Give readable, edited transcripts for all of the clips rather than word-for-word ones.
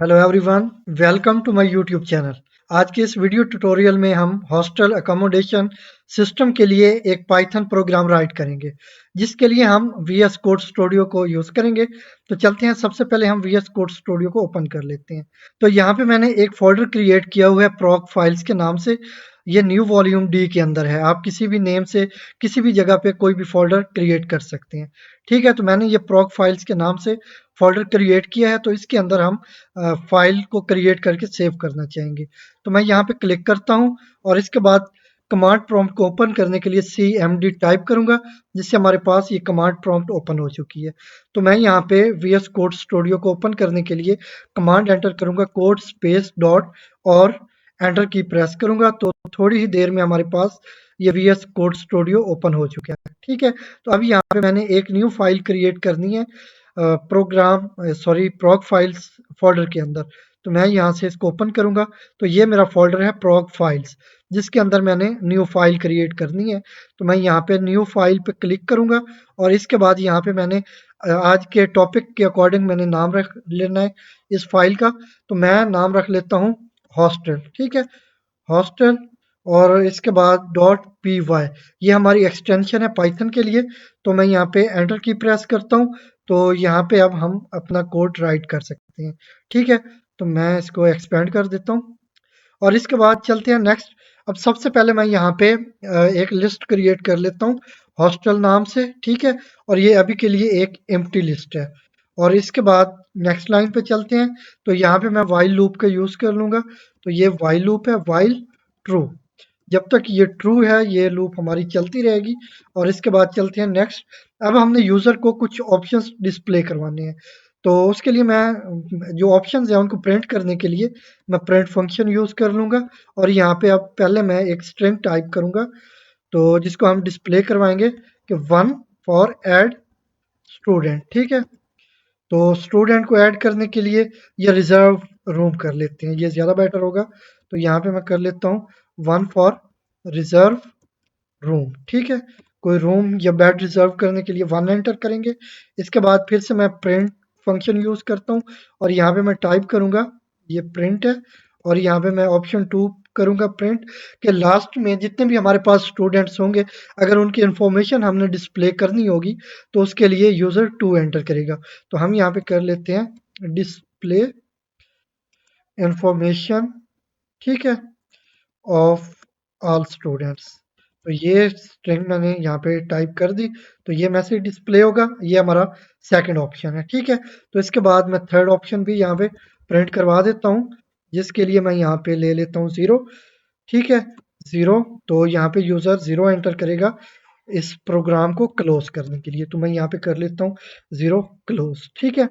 Hello everyone, welcome to my YouTube channel. आज के इस वीडियो ट्यूटोरियल में हम हॉस्टल अकोमोडेशन सिस्टम के लिए एक पाइथन प्रोग्राम राइट करेंगे, जिसके लिए हम VS कोड स्टूडियो को यूज़ करेंगे। तो चलते हैं, सबसे पहले हम VS कोड स्टूडियो को ओपन कर लेते हैं। तो यहाँ पे मैंने एक फोल्डर क्रिएट किया हुआ है प्रॉक फाइल्स के नाम से। ये न्यू वॉल्यूम डी के अंदर है। आप किसी भी नेम से किसी भी जगह पे कोई भी फोल्डर क्रिएट कर सकते हैं। ठीक है, तो मैंने ये प्रॉक फाइल्स के नाम से फोल्डर क्रिएट किया है। तो इसके अंदर हम फाइल को क्रिएट करके सेव करना चाहेंगे। तो मैं यहाँ पे क्लिक करता हूँ और इसके बाद कमांड प्रॉम्प्ट को ओपन करने के लिए CMD टाइप करूंगा, जिससे हमारे पास ये कमांड प्रॉम्प्ट ओपन हो चुकी है। तो मैं यहाँ पे VS कोड स्टूडियो को ओपन करने के लिए कमांड एंटर करूंगा, कोड स्पेस डॉट, और एंटर की प्रेस करूंगा। तो थोड़ी ही देर में हमारे पास ये VS कोड स्टूडियो ओपन हो चुका है। ठीक है, तो अभी यहाँ पे मैंने एक न्यू फाइल क्रिएट करनी है प्रॉक फाइल्स फोल्डर के अंदर। तो मैं यहाँ से इसको ओपन करूंगा। तो ये मेरा फोल्डर है प्रॉक फाइल्स, जिसके अंदर मैंने न्यू फाइल क्रिएट करनी है। तो मैं यहाँ पे न्यू फाइल पे क्लिक करूंगा और इसके बाद यहाँ पे मैंने आज के टॉपिक के अकॉर्डिंग मैंने नाम रख लेना है इस फाइल का। तो मैं नाम रख लेता हूँ हॉस्टल। ठीक है, हॉस्टल, और इसके बाद .py, ये हमारी एक्सटेंशन है पाइथन के लिए। तो मैं यहाँ पे एंटर की प्रेस करता हूँ। तो यहाँ पे अब हम अपना कोड राइट कर सकते हैं। ठीक है, तो मैं इसको एक्सपेंड कर देता हूँ और इसके बाद चलते हैं नेक्स्ट। अब सबसे पहले मैं यहाँ पे एक लिस्ट क्रिएट कर लेता हूँ हॉस्टल नाम से। ठीक है, और ये अभी के लिए एक एम्प्टी लिस्ट है। और इसके बाद नेक्स्ट लाइन पे चलते हैं। तो यहाँ पे मैं वाइल लूप का यूज कर लूंगा। तो ये वाइल लूप है, वाइल ट्रू। जब तक ये ट्रू है ये लूप हमारी चलती रहेगी। और इसके बाद चलते हैं नेक्स्ट। अब हमने यूजर को कुछ ऑप्शंस डिस्प्ले करवाने हैं। तो उसके लिए मैं जो ऑप्शंस हैं उनको प्रिंट करने के लिए मैं प्रिंट फंक्शन यूज कर लूंगा। और यहाँ पे अब पहले मैं एक स्ट्रिंग टाइप करूंगा, तो जिसको हम डिस्प्ले करवाएंगे कि 1 फॉर ऐड स्टूडेंट। ठीक है, तो स्टूडेंट को ऐड करने के लिए ये रिजर्व रूम कर लेते हैं, ये ज़्यादा बेटर होगा। तो यहाँ पे मैं कर लेता हूँ 1 फॉर रिजर्व रूम। ठीक है, कोई रूम या बेड रिजर्व करने के लिए 1 एंटर करेंगे। इसके बाद फिर से मैं प्रिंट फंक्शन यूज़ करता हूँ और यहाँ पे मैं टाइप करूँगा, ये प्रिंट है। और यहाँ पे मैं ऑप्शन 2 करूँगा प्रिंट, के लास्ट में जितने भी हमारे पास स्टूडेंट्स होंगे, अगर उनकी इन्फॉर्मेशन हमने डिस्प्ले करनी होगी तो उसके लिए यूज़र 2 एंटर करेगा। तो हम यहाँ पे कर लेते हैं डिस्प्ले इंफॉर्मेशन, ठीक है, ऑफ ऑल स्टूडेंट्स। तो ये स्ट्रिंग मैंने यहाँ पे टाइप कर दी। तो ये मैसेज डिस्प्ले होगा, ये हमारा सेकंड ऑप्शन है। ठीक है, तो इसके बाद मैं थर्ड ऑप्शन भी यहाँ पे प्रिंट करवा देता हूँ, जिसके लिए मैं यहाँ पे ले लेता हूँ 0। ठीक है, 0। तो यहाँ पे यूज़र 0 एंटर करेगा इस प्रोग्राम को क्लोज करने के लिए। तो मैं यहाँ पे कर लेता हूँ 0 क्लोज। ठीक है,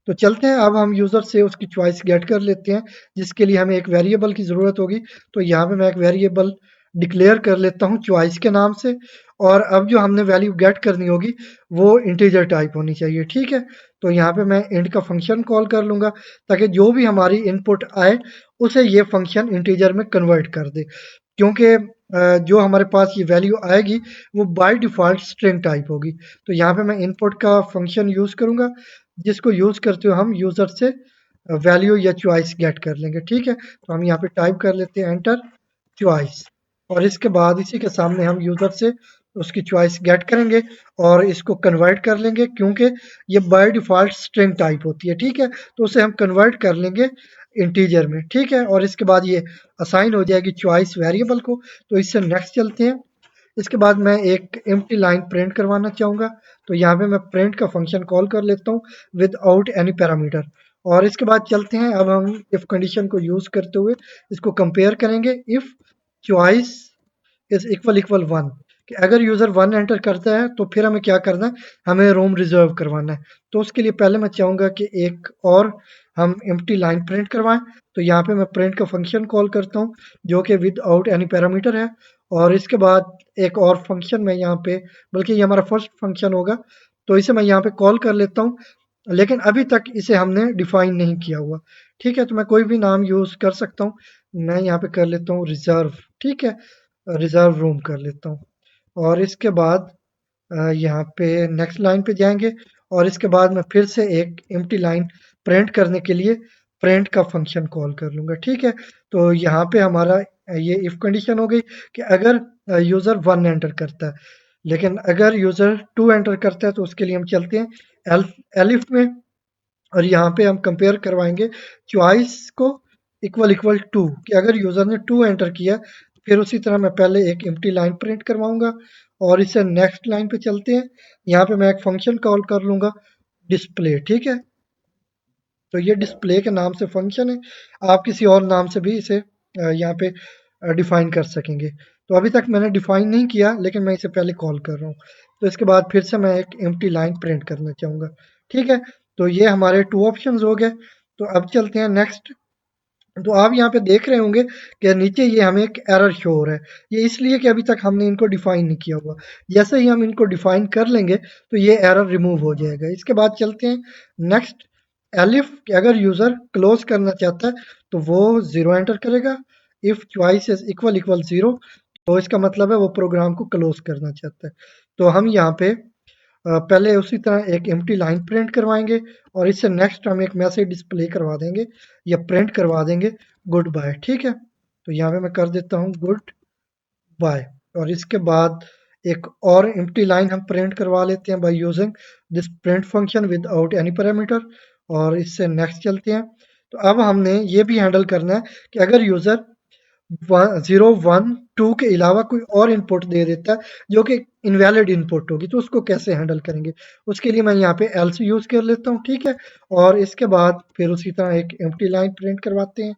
तो चलते हैं, अब हम यूज़र से उसकी चॉइस गेट कर लेते हैं, जिसके लिए हमें एक वेरिएबल की ज़रूरत होगी। तो यहाँ पे मैं एक वेरिएबल डिक्लेयर कर लेता हूँ चॉइस के नाम से। और अब जो हमने वैल्यू गेट करनी होगी वो इंटीजर टाइप होनी चाहिए। ठीक है, तो यहाँ पे मैं इंट का फंक्शन कॉल कर लूँगा, ताकि जो भी हमारी इनपुट आए उसे ये फंक्शन इंटीजर में कन्वर्ट कर दे। क्योंकि जो हमारे पास ये वैल्यू आएगी वो बाय डिफ़ॉल्ट स्ट्रिंग टाइप होगी। तो यहाँ पे मैं इनपुट का फंक्शन यूज़ करूँगा, जिसको यूज़ करते हुए हम यूज़र से वैल्यू या चॉइस गेट कर लेंगे। ठीक है, तो हम यहाँ पे टाइप कर लेते हैं एंटर चॉइस, और इसके बाद इसी के सामने हम यूज़र से उसकी चॉइस गेट करेंगे और इसको कन्वर्ट कर लेंगे, क्योंकि ये बाय डिफ़ॉल्ट स्ट्रिंग टाइप होती है। ठीक है, तो उसे हम कन्वर्ट कर लेंगे इंटीजर में। ठीक है, और इसके बाद ये असाइन हो जाएगी चॉइस वेरिएबल को। तो इससे नेक्स्ट चलते हैं। इसके बाद मैं एक एम्प्टी लाइन प्रिंट करवाना चाहूँगा। तो यहाँ पे मैं प्रिंट का फंक्शन कॉल कर लेता हूँ विदाउट एनी पैरामीटर। और इसके बाद चलते हैं, अब हम इफ कंडीशन को यूज़ करते हुए इसको कंपेयर करेंगे। If choice is equal equal 1, कि अगर यूज़र 1 एंटर करता है तो फिर हमें क्या करना है, हमें रूम रिजर्व करवाना है। तो उसके लिए पहले मैं चाहूँगा कि एक और हम एम्प्टी लाइन प्रिंट करवाएं। तो यहाँ पे मैं प्रिंट का फंक्शन कॉल करता हूँ, जो कि विदाउट एनी पैरामीटर है। और इसके बाद एक और फंक्शन मैं यहाँ पे, बल्कि ये हमारा फर्स्ट फंक्शन होगा, तो इसे मैं यहाँ पे कॉल कर लेता हूँ। लेकिन अभी तक इसे हमने डिफाइन नहीं किया हुआ। ठीक है, तो मैं कोई भी नाम यूज़ कर सकता हूँ। मैं यहाँ पे कर लेता हूँ रिजर्व। ठीक है, रिजर्व रूम कर लेता हूँ। और इसके बाद यहाँ पे नेक्स्ट लाइन पे जाएंगे। और इसके बाद मैं फिर से एक एम्प्टी लाइन प्रिंट करने के लिए प्रिंट का फंक्शन कॉल कर लूँगा, ठीक है? तो यहाँ पे हमारा ये इफ कंडीशन हो गई कि अगर यूज़र 1 एंटर करता है, लेकिन अगर यूज़र 2 एंटर करता है तो उसके लिए हम चलते हैं एलिफ में और यहाँ पे हम कंपेयर करवाएँगे चॉइस को इक्वल टू कि अगर यूज़र ने 2 एंटर किया, फिर उसी तरह मैं पहले एक एम्प्टी लाइन प्रिंट करवाऊँगा और इससे नेक्स्ट लाइन पे चलते हैं। यहाँ पे मैं एक फंक्शन कॉल कर लूँगा डिस्प्ले, ठीक है? तो ये डिस्प्ले के नाम से फंक्शन है। आप किसी और नाम से भी इसे यहाँ पे डिफाइन कर सकेंगे। तो अभी तक मैंने डिफाइन नहीं किया, लेकिन मैं इसे पहले कॉल कर रहा हूँ। तो इसके बाद फिर से मैं एक एम्प्टी लाइन प्रिंट करना चाहूँगा, ठीक है? तो ये हमारे 2 ऑप्शंस हो गए। तो अब चलते हैं नेक्स्ट। तो आप यहाँ पे देख रहे होंगे कि नीचे ये हमें एक एरर शो हो रहा है। ये इसलिए कि अभी तक हमने इनको डिफाइन नहीं किया हुआ। जैसे ही हम इनको डिफाइन कर लेंगे तो ये एरर रिमूव हो जाएगा। इसके बाद चलते हैं नेक्स्ट एलिफ कि अगर यूज़र क्लोज करना चाहता है तो वो 0 एंटर करेगा। इफ चॉइस इज इक्वल 0 तो इसका मतलब है वो प्रोग्राम को क्लोज करना चाहता है। तो हम यहाँ पे पहले उसी तरह एक एम्प्टी लाइन प्रिंट करवाएँगे और इससे नेक्स्ट हम एक मैसेज डिस्प्ले करवा देंगे या प्रिंट करवा देंगे गुड बाय, ठीक है? तो यहाँ पे मैं कर देता हूँ गुड बाय और इसके बाद एक और एम्प्टी लाइन हम प्रिंट करवा लेते हैं by using this print function without any parameter और इससे नेक्स्ट चलते हैं। तो अब हमने ये भी हैंडल करना है कि अगर यूज़र 0, 1, 2 के अलावा कोई और इनपुट दे देता है जो कि इनवैलिड इनपुट होगी तो उसको कैसे हैंडल करेंगे। उसके लिए मैं यहाँ पे एल्स यूज़ कर लेता हूँ, ठीक है? और इसके बाद फिर उसी तरह एक एम्प्टी लाइन प्रिंट करवाते हैं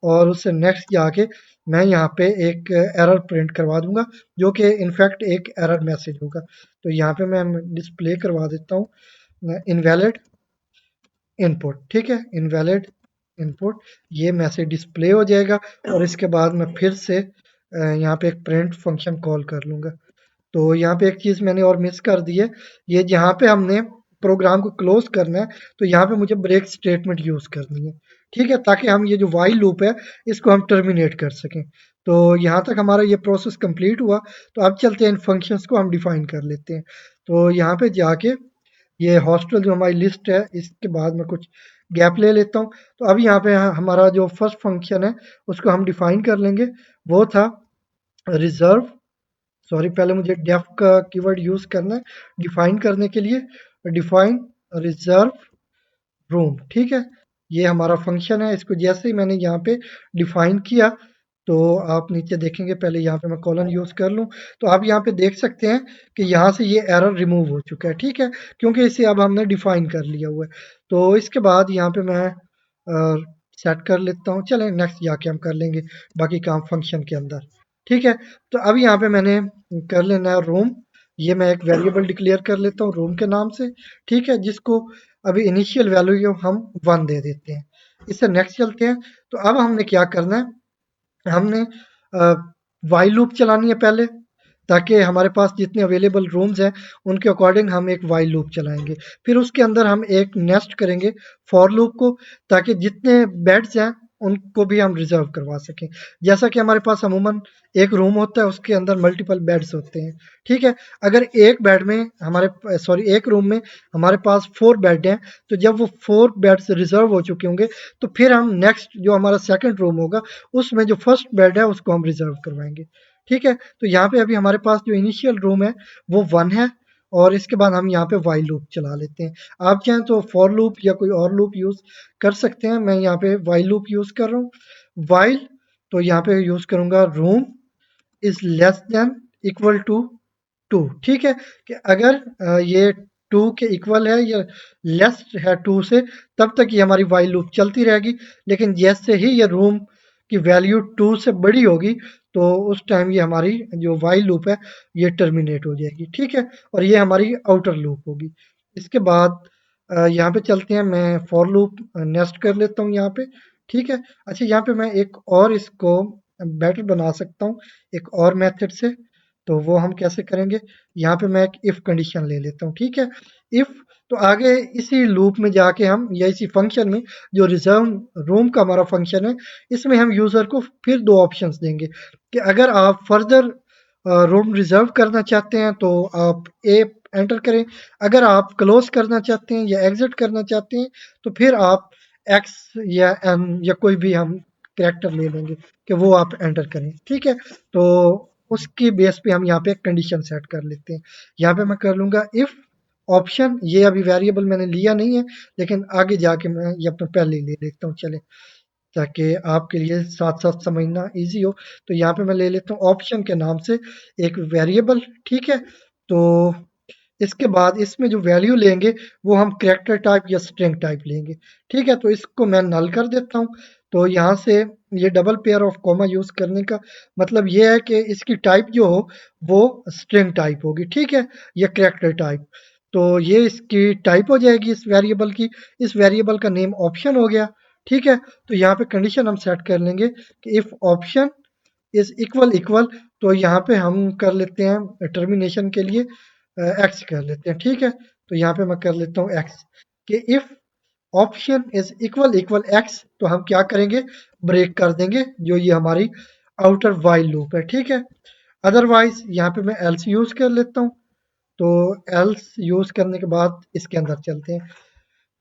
और उससे नेक्स्ट जाके मैं यहाँ पे एक एरर प्रिंट करवा दूंगा जो कि इनफैक्ट एक एरर मैसेज होगा। तो यहाँ पे मैं डिस्प्ले करवा देता हूँ इनवैलिड इनपुट, ठीक है? इनवैलिड इनपुट ये मैसेज डिस्प्ले हो जाएगा और इसके बाद मैं फिर से यहाँ पे एक प्रिंट फंक्शन कॉल कर लूँगा। तो यहाँ पे एक चीज़ मैंने और मिस कर दी है, ये जहाँ पे हमने प्रोग्राम को क्लोज़ करना है, तो यहाँ पे मुझे ब्रेक स्टेटमेंट यूज़ करनी है, ठीक है? ताकि हम ये जो व्हाइल लूप है, इसको हम टर्मिनेट कर सकें। तो यहाँ तक हमारा ये प्रोसेस कंप्लीट हुआ, तो अब चलते हैं इन फंक्शंस को हम डिफाइन कर लेते हैं। तो यहाँ पे जाके ये हॉस्टल जो हमारी लिस्ट है, इसके बाद मैं कुछ गैप ले लेता हूँ। तो अब यहाँ पे हमारा जो फर्स्ट फंक्शन है, उसको हम डिफाइन कर लेंगे। वो था रिज़र्व सॉरी पहले मुझे डेफ का कीवर्ड यूज़ करना है डिफाइन करने के लिए। डिफाइन रिज़र्व रूम, ठीक है? ये हमारा फंक्शन है। इसको जैसे ही मैंने यहाँ पे डिफाइन किया तो आप नीचे देखेंगे पहले यहाँ पे मैं कॉलन यूज़ कर लूँ तो आप यहाँ पे देख सकते हैं कि यहाँ से ये एरर रिमूव हो चुका है, ठीक है? क्योंकि इसे अब हमने डिफाइन कर लिया हुआ है। तो इसके बाद यहाँ पे मैं सेट कर लेता हूँ। चलें नेक्स्ट जाके हम कर लेंगे बाकी काम फंक्शन के अंदर, ठीक है? तो अब यहाँ पे मैंने कर लेना है रूम। ये मैं एक वेरिएबल डिक्लेयर कर लेता हूँ रूम के नाम से, ठीक है? जिसको अभी इनिशियल वैल्यू हम 1 दे देते हैं। इससे नेक्स्ट चलते हैं। तो अब हमने क्या करना है, हमने व्हाइल लूप चलानी है पहले, ताकि हमारे पास जितने अवेलेबल रूम्स हैं, उनके अकॉर्डिंग हम एक व्हाइल लूप चलाएँगे। फिर उसके अंदर हम एक नेस्ट करेंगे फॉर लूप को, ताकि जितने बेड्स हैं, उनको भी हम रिज़र्व करवा सकें। जैसा कि हमारे पास अमूमन एक रूम होता है, उसके अंदर मल्टीपल बेड्स होते हैं, ठीक है? अगर एक बेड में एक रूम में हमारे पास 4 बेड हैं, तो जब वो 4 बेड्स रिज़र्व हो चुके होंगे, तो फिर हम नेक्स्ट जो हमारा सेकंड रूम होगा, उसमें जो फर्स्ट बेड है, उसको हम रिज़र्व करवाएँगे, ठीक है? तो यहाँ पे अभी हमारे पास जो इनिशियल रूम है, वो 1 है और इसके बाद हम यहाँ पे व्हाइल लूप चला लेते हैं। आप चाहें तो फॉर लूप या कोई और लूप यूज़ कर सकते हैं। मैं यहाँ पे व्हाइल लूप यूज़ कर रहा हूँ। व्हाइल तो यहाँ पे यूज़ करूँगा room is less than equal to 2, ठीक है? कि अगर ये 2 के इक्वल है या लेस है 2 से, तब तक ये हमारी व्हाइल लूप चलती रहेगी। लेकिन जैसे ही ये रूम की वैल्यू 2 से बड़ी होगी, तो उस टाइम ये हमारी जो व्हाइल लूप है, ये टर्मिनेट हो जाएगी, ठीक है? और ये हमारी आउटर लूप होगी। इसके बाद यहाँ पे चलते हैं, मैं फॉर लूप नेस्ट कर लेता हूँ यहाँ पे, ठीक है? अच्छा यहाँ पे मैं एक और इसको बेटर बना सकता हूँ, एक और मेथड से। तो वो हम कैसे करेंगे, यहाँ पे मैं एक इफ कंडीशन ले लेता हूँ, ठीक है? इफ तो आगे इसी लूप में जाके हम या इसी फंक्शन में जो रिजर्व रूम का हमारा फंक्शन है, इसमें हम यूज़र को फिर 2 ऑप्शंस देंगे कि अगर आप फर्दर रूम रिजर्व करना चाहते हैं तो आप ए एंटर करें, अगर आप क्लोज करना चाहते हैं या एग्जिट करना चाहते हैं तो फिर आप एक्स या एन या कोई भी हम कैरेक्टर ले लेंगे कि वो आप एंटर करें, ठीक है। तो उसकी बेस पे हम यहाँ पे कंडीशन सेट कर लेते हैं। यहाँ पे मैं कर लूंगा इफ ऑप्शन, ये अभी वेरिएबल मैंने लिया नहीं है, लेकिन आगे जाके मैं ये अपना पहले ही ले लेता हूँ, चले, ताकि आपके लिए साथ साथ समझना इजी हो। तो यहाँ पे मैं ले लेता हूँ ऑप्शन के नाम से एक वेरिएबल, ठीक है। तो इसके बाद इसमें जो वैल्यू लेंगे वो हम कैरेक्टर टाइप या स्ट्रिंग टाइप लेंगे, ठीक है। तो इसको मैं नल कर देता हूँ। तो यहाँ से ये double pair of comma use करने का मतलब ये है कि इसकी टाइप जो हो वो स्ट्रिंग टाइप होगी, ठीक है, या कैरेक्टर टाइप। तो ये इसकी टाइप हो जाएगी इस वेरिएबल की। इस वेरिएबल का नेम ऑप्शन हो गया, ठीक है। तो यहाँ पे कंडीशन हम सेट कर लेंगे कि if option is equal equal, तो यहाँ पे हम कर लेते हैं टर्मिनेशन के लिए एक्स कर लेते हैं, ठीक है। तो यहाँ पे मैं कर लेता हूँ एक्स कि if option is equal equal x, तो हम क्या करेंगे, ब्रेक कर देंगे जो ये हमारी आउटर वाइल लूप है, ठीक है। अदरवाइज यहाँ पे मैं एल्स यूज कर लेता हूँ। तो एल्स यूज करने के बाद इसके अंदर चलते हैं।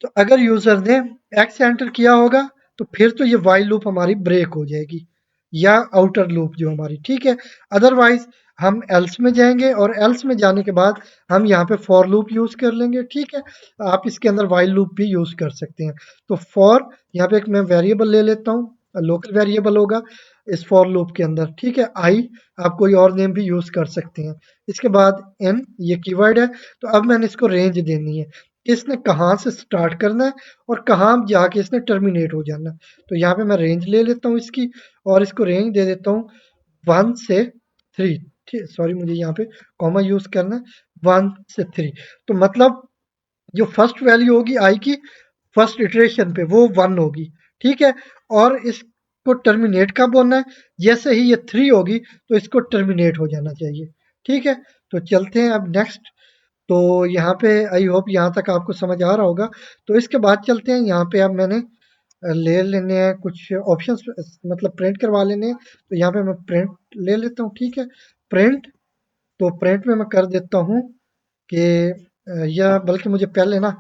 तो अगर यूजर ने एक्स एंटर किया होगा तो फिर तो ये वाइल लूप हमारी ब्रेक हो जाएगी, या आउटर लूप जो हमारी, ठीक है। अदरवाइज हम एल्स में जाएंगे और एल्स में जाने के बाद हम यहाँ पे फॉर लूप यूज कर लेंगे, ठीक है। आप इसके अंदर वाइल लूप भी यूज कर सकते हैं। तो फॉर, यहाँ पे एक मैं वेरिएबल ले लेता हूँ, लोकल वेरिएबल होगा इस फॉर लूप के अंदर, ठीक है। आई, आप कोई और नेम भी यूज कर सकते हैं। इसके बाद एन, ये कीवर्ड है। तो अब मैंने इसको रेंज देनी है, इसने कहाँ से स्टार्ट करना है और कहाँ जाके इसने टर्मिनेट हो जाना है। तो यहाँ पे मैं रेंज ले लेता हूँ इसकी, और इसको रेंज दे देता हूँ 1 से 3, ठीक, सॉरी मुझे यहाँ पे कॉमा यूज करना है, 1 से 3। तो मतलब जो फर्स्ट वैल्यू होगी आई की फर्स्ट इटरेशन पे वो 1 होगी, ठीक है। और इसको टर्मिनेट कब होना है, जैसे ही ये 3 होगी तो इसको टर्मिनेट हो जाना चाहिए, ठीक है। तो चलते हैं अब नेक्स्ट। तो यहाँ पे आई होप यहाँ तक आपको समझ आ रहा होगा। तो इसके बाद चलते हैं, यहाँ पे अब मैंने ले लेने हैं कुछ ऑप्शंस, मतलब प्रिंट करवा लेने हैं। तो यहाँ पे मैं प्रिंट ले लेता हूँ, ठीक है, प्रिंट। तो प्रिंट में मैं कर देता हूँ कि या बल्कि मुझे पहले ना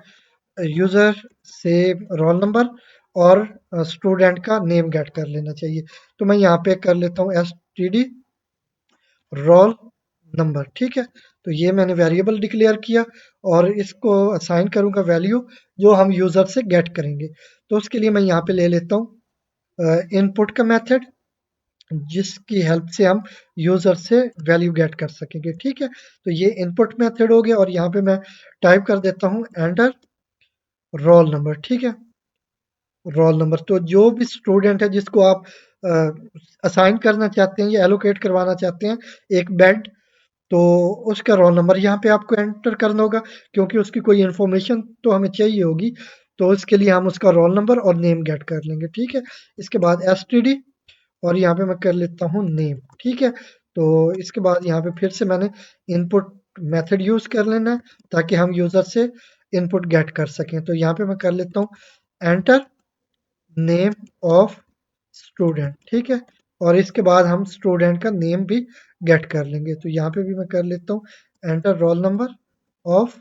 यूजर से रोल नंबर और स्टूडेंट का नेम गेट कर लेना चाहिए। तो मैं यहाँ पे कर लेता हूँ S T D roll number, ठीक है। तो ये मैंने वेरिएबल डिक्लेयर किया और इसको असाइन करूंगा वैल्यू जो हम यूजर से गेट करेंगे। तो उसके लिए मैं यहाँ पे ले लेता हूँ इनपुट का मेथड, जिसकी हेल्प से हम यूजर से वैल्यू गेट कर सकेंगे, ठीक है। तो ये इनपुट मेथड हो गया और यहाँ पे मैं टाइप कर देता हूँ एंटर रोल नंबर, ठीक है, रोल नंबर। तो जो भी स्टूडेंट है जिसको आप असाइन करना चाहते हैं या एलोकेट करवाना चाहते हैं एक बेड, तो उसका रोल नंबर यहाँ पे आपको एंटर करना होगा, क्योंकि उसकी कोई इन्फॉर्मेशन तो हमें चाहिए होगी। तो इसके लिए हम उसका रोल नंबर और नेम गेट कर लेंगे, ठीक है। इसके बाद एस टी डी, और यहाँ पे मैं कर लेता हूँ नेम, ठीक है। तो इसके बाद यहाँ पे फिर से मैंने इनपुट मेथड यूज कर लेना है ताकि हम यूजर से इनपुट गेट कर सकें। तो यहाँ पे मैं कर लेता हूँ एंटर नेम ऑफ स्टूडेंट, ठीक है। और इसके बाद हम स्टूडेंट का नेम भी गेट कर लेंगे। तो यहाँ पे भी मैं कर लेता हूँ enter roll number of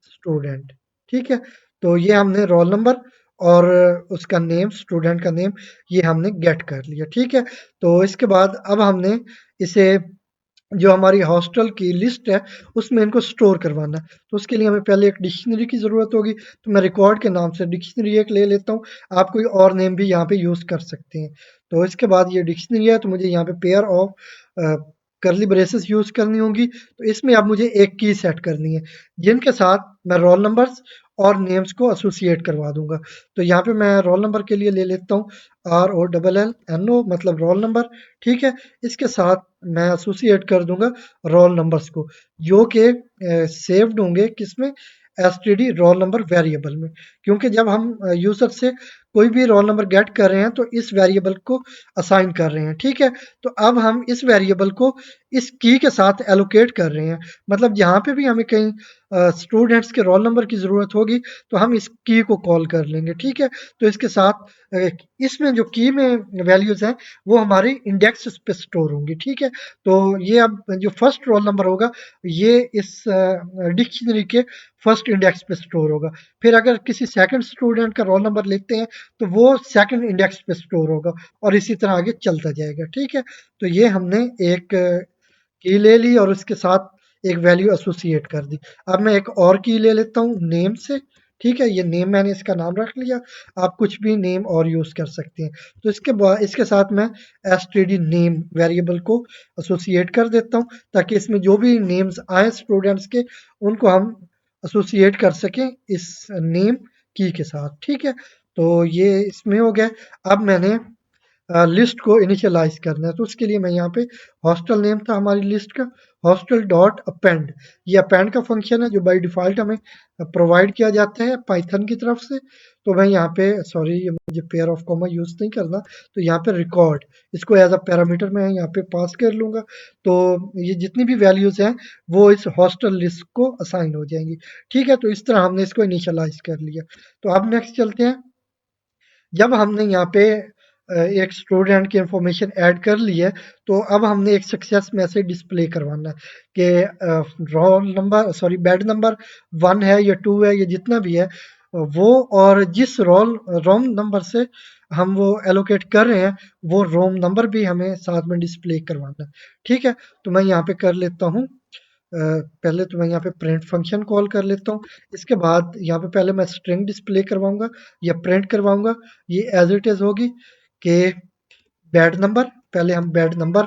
student, ठीक है। तो ये हमने रोल नंबर और उसका नेम, स्टूडेंट का नेम, ये हमने गेट कर लिया, ठीक है। तो इसके बाद अब हमने इसे, जो हमारी हॉस्टल की लिस्ट है उसमें इनको स्टोर करवाना है। तो उसके लिए हमें पहले एक डिक्शनरी की ज़रूरत होगी। तो मैं रिकॉर्ड के नाम से डिक्शनरी एक ले लेता हूँ, आप कोई और नेम भी यहाँ पे यूज़ कर सकते हैं। तो इसके बाद ये डिक्शनरी है, तो मुझे यहाँ पे पेयर ऑफ करली ब्रेसेस यूज़ करनी होंगी। तो इसमें अब मुझे एक की सेट करनी है जिनके साथ मैं रोल नंबर्स और नेम्स को एसोसिएट करवा दूंगा। तो यहाँ पे मैं रोल नंबर के लिए ले लेता हूँ ROLLNO, मतलब रोल नंबर, ठीक है। इसके साथ मैं एसोसिएट कर दूंगा रोल नंबर्स को, जो कि सेव्ड होंगे किसमें, एसटीडी रोल नंबर वेरिएबल में। क्योंकि जब हम यूजर से कोई भी रोल नंबर गेट कर रहे हैं तो इस वेरिएबल को असाइन कर रहे हैं, ठीक है। तो अब हम इस वेरिएबल को इस की के साथ एलोकेट कर रहे हैं। मतलब जहाँ पे भी हमें कहीं स्टूडेंट्स के रोल नंबर की ज़रूरत होगी तो हम इस की को कॉल कर लेंगे, ठीक है? तो इसके साथ इसमें जो की में वैल्यूज़ हैं वो हमारी इंडेक्स पे स्टोर होंगी, ठीक है? तो ये अब जो फर्स्ट रोल नंबर होगा ये इस डिक्शनरी के फर्स्ट इंडेक्स पे स्टोर होगा। फिर अगर किसी सेकंड स्टूडेंट का रोल नंबर लिखते हैं तो वो सेकंड इंडेक्स पे स्टोर होगा और इसी तरह आगे चलता जाएगा, ठीक है? तो ये हमने एक की ले ली और उसके साथ एक वैल्यू एसोसिएट कर दी। अब मैं एक और की ले लेता हूँ नेम से, ठीक है? ये नेम मैंने इसका नाम रख लिया, आप कुछ भी नेम और यूज़ कर सकते हैं। तो इसके साथ मैं एसटीडी नेम वेरिएबल को एसोसिएट कर देता हूँ ताकि इसमें जो भी नेम्स आए स्टूडेंट्स के उनको हम एसोसिएट कर सकें इस नेम की के साथ, ठीक है? तो ये इसमें हो गया। अब मैंने लिस्ट को इनिशियलाइज करना है तो उसके लिए मैं यहाँ पे हॉस्टल नेम था हमारी लिस्ट का, हॉस्टल डॉट अपेंड, ये अपेंड का फंक्शन है जो बाय डिफॉल्ट हमें प्रोवाइड किया जाता है पाइथन की तरफ से। तो मैं यहाँ पे सॉरी ये मुझे पेयर ऑफ कॉमा यूज नहीं करना, तो यहाँ पे रिकॉर्ड इसको एज अ पैरामीटर मैं यहाँ पे पास कर लूंगा। तो ये जितनी भी वैल्यूज हैं वो इस हॉस्टल लिस्ट को असाइन हो जाएंगी, ठीक है? तो इस तरह हमने इसको इनिशियलाइज कर लिया। तो अब नेक्स्ट चलते हैं। जब हमने यहाँ पे एक स्टूडेंट की इंफॉर्मेशन ऐड कर ली है तो अब हमने एक सक्सेस मैसेज डिस्प्ले करवाना है कि roll number sorry bed number 1 है या 2 है या जितना भी है वो, और जिस रोम नंबर से हम वो एलोकेट कर रहे हैं वो रोम नंबर भी हमें साथ में डिस्प्ले करवाना है, ठीक है? तो मैं यहाँ पे कर लेता हूँ पहले तो मैं यहाँ पे प्रिंट फंक्शन कॉल कर लेता हूँ। इसके बाद यहाँ पे पहले मैं स्ट्रिंग डिस्प्ले करवाऊंगा या प्रिंट करवाऊंगा। ये एज इट इज होगी कि बेड नंबर, पहले हम बेड नंबर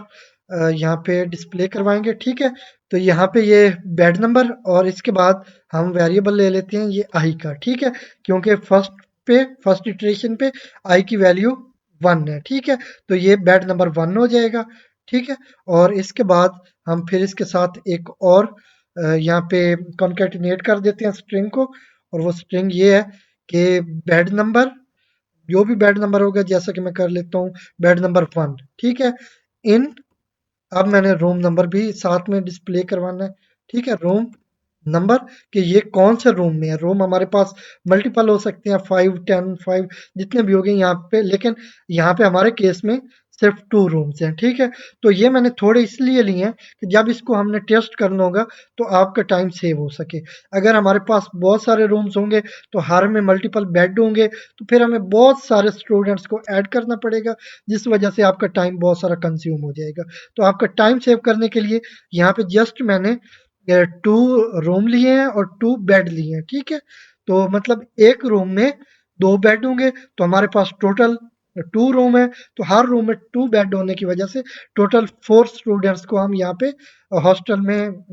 यहाँ पे डिस्प्ले करवाएंगे, ठीक है? तो यहाँ पे ये बेड नंबर और इसके बाद हम वेरिएबल ले लेते हैं ये आई का, ठीक है? क्योंकि फर्स्ट इटरेशन पे आई की वैल्यू 1 है, ठीक है? तो ये बेड नंबर 1 हो जाएगा, ठीक है? और इसके बाद हम फिर इसके साथ एक और यहाँ पे कॉन्केटिनेट कर देते हैं स्ट्रिंग को, और वो स्ट्रिंग ये है कि बेड नंबर, जो भी बेड नंबर होगा जैसा कि मैं कर लेता हूँ बेड नंबर 1, ठीक है? इन अब मैंने रूम नंबर भी साथ में डिस्प्ले करवाना है, ठीक है? रूम नंबर कि ये कौन से रूम में है। रूम हमारे पास मल्टीपल हो सकते हैं 5 10 5 जितने भी हो गए यहाँ पे, लेकिन यहाँ पे हमारे केस में सिर्फ 2 रूम्स हैं, ठीक है? तो ये मैंने थोड़े इसलिए लिए हैं कि जब इसको हमने टेस्ट करना होगा तो आपका टाइम सेव हो सके। अगर हमारे पास बहुत सारे रूम्स होंगे तो हर में मल्टीपल बेड होंगे तो फिर हमें बहुत सारे स्टूडेंट्स को ऐड करना पड़ेगा जिस वजह से आपका टाइम बहुत सारा कंज्यूम हो जाएगा। तो आपका टाइम सेव करने के लिए यहाँ पे जस्ट मैंने 2 रूम लिए हैं और 2 बेड लिए हैं, ठीक है? तो मतलब एक रूम में 2 बेड होंगे तो हमारे पास टोटल 2 रूम है, तो हर रूम में 2 बेड होने की वजह से टोटल 4 स्टूडेंट्स को हम यहाँ पे हॉस्टल में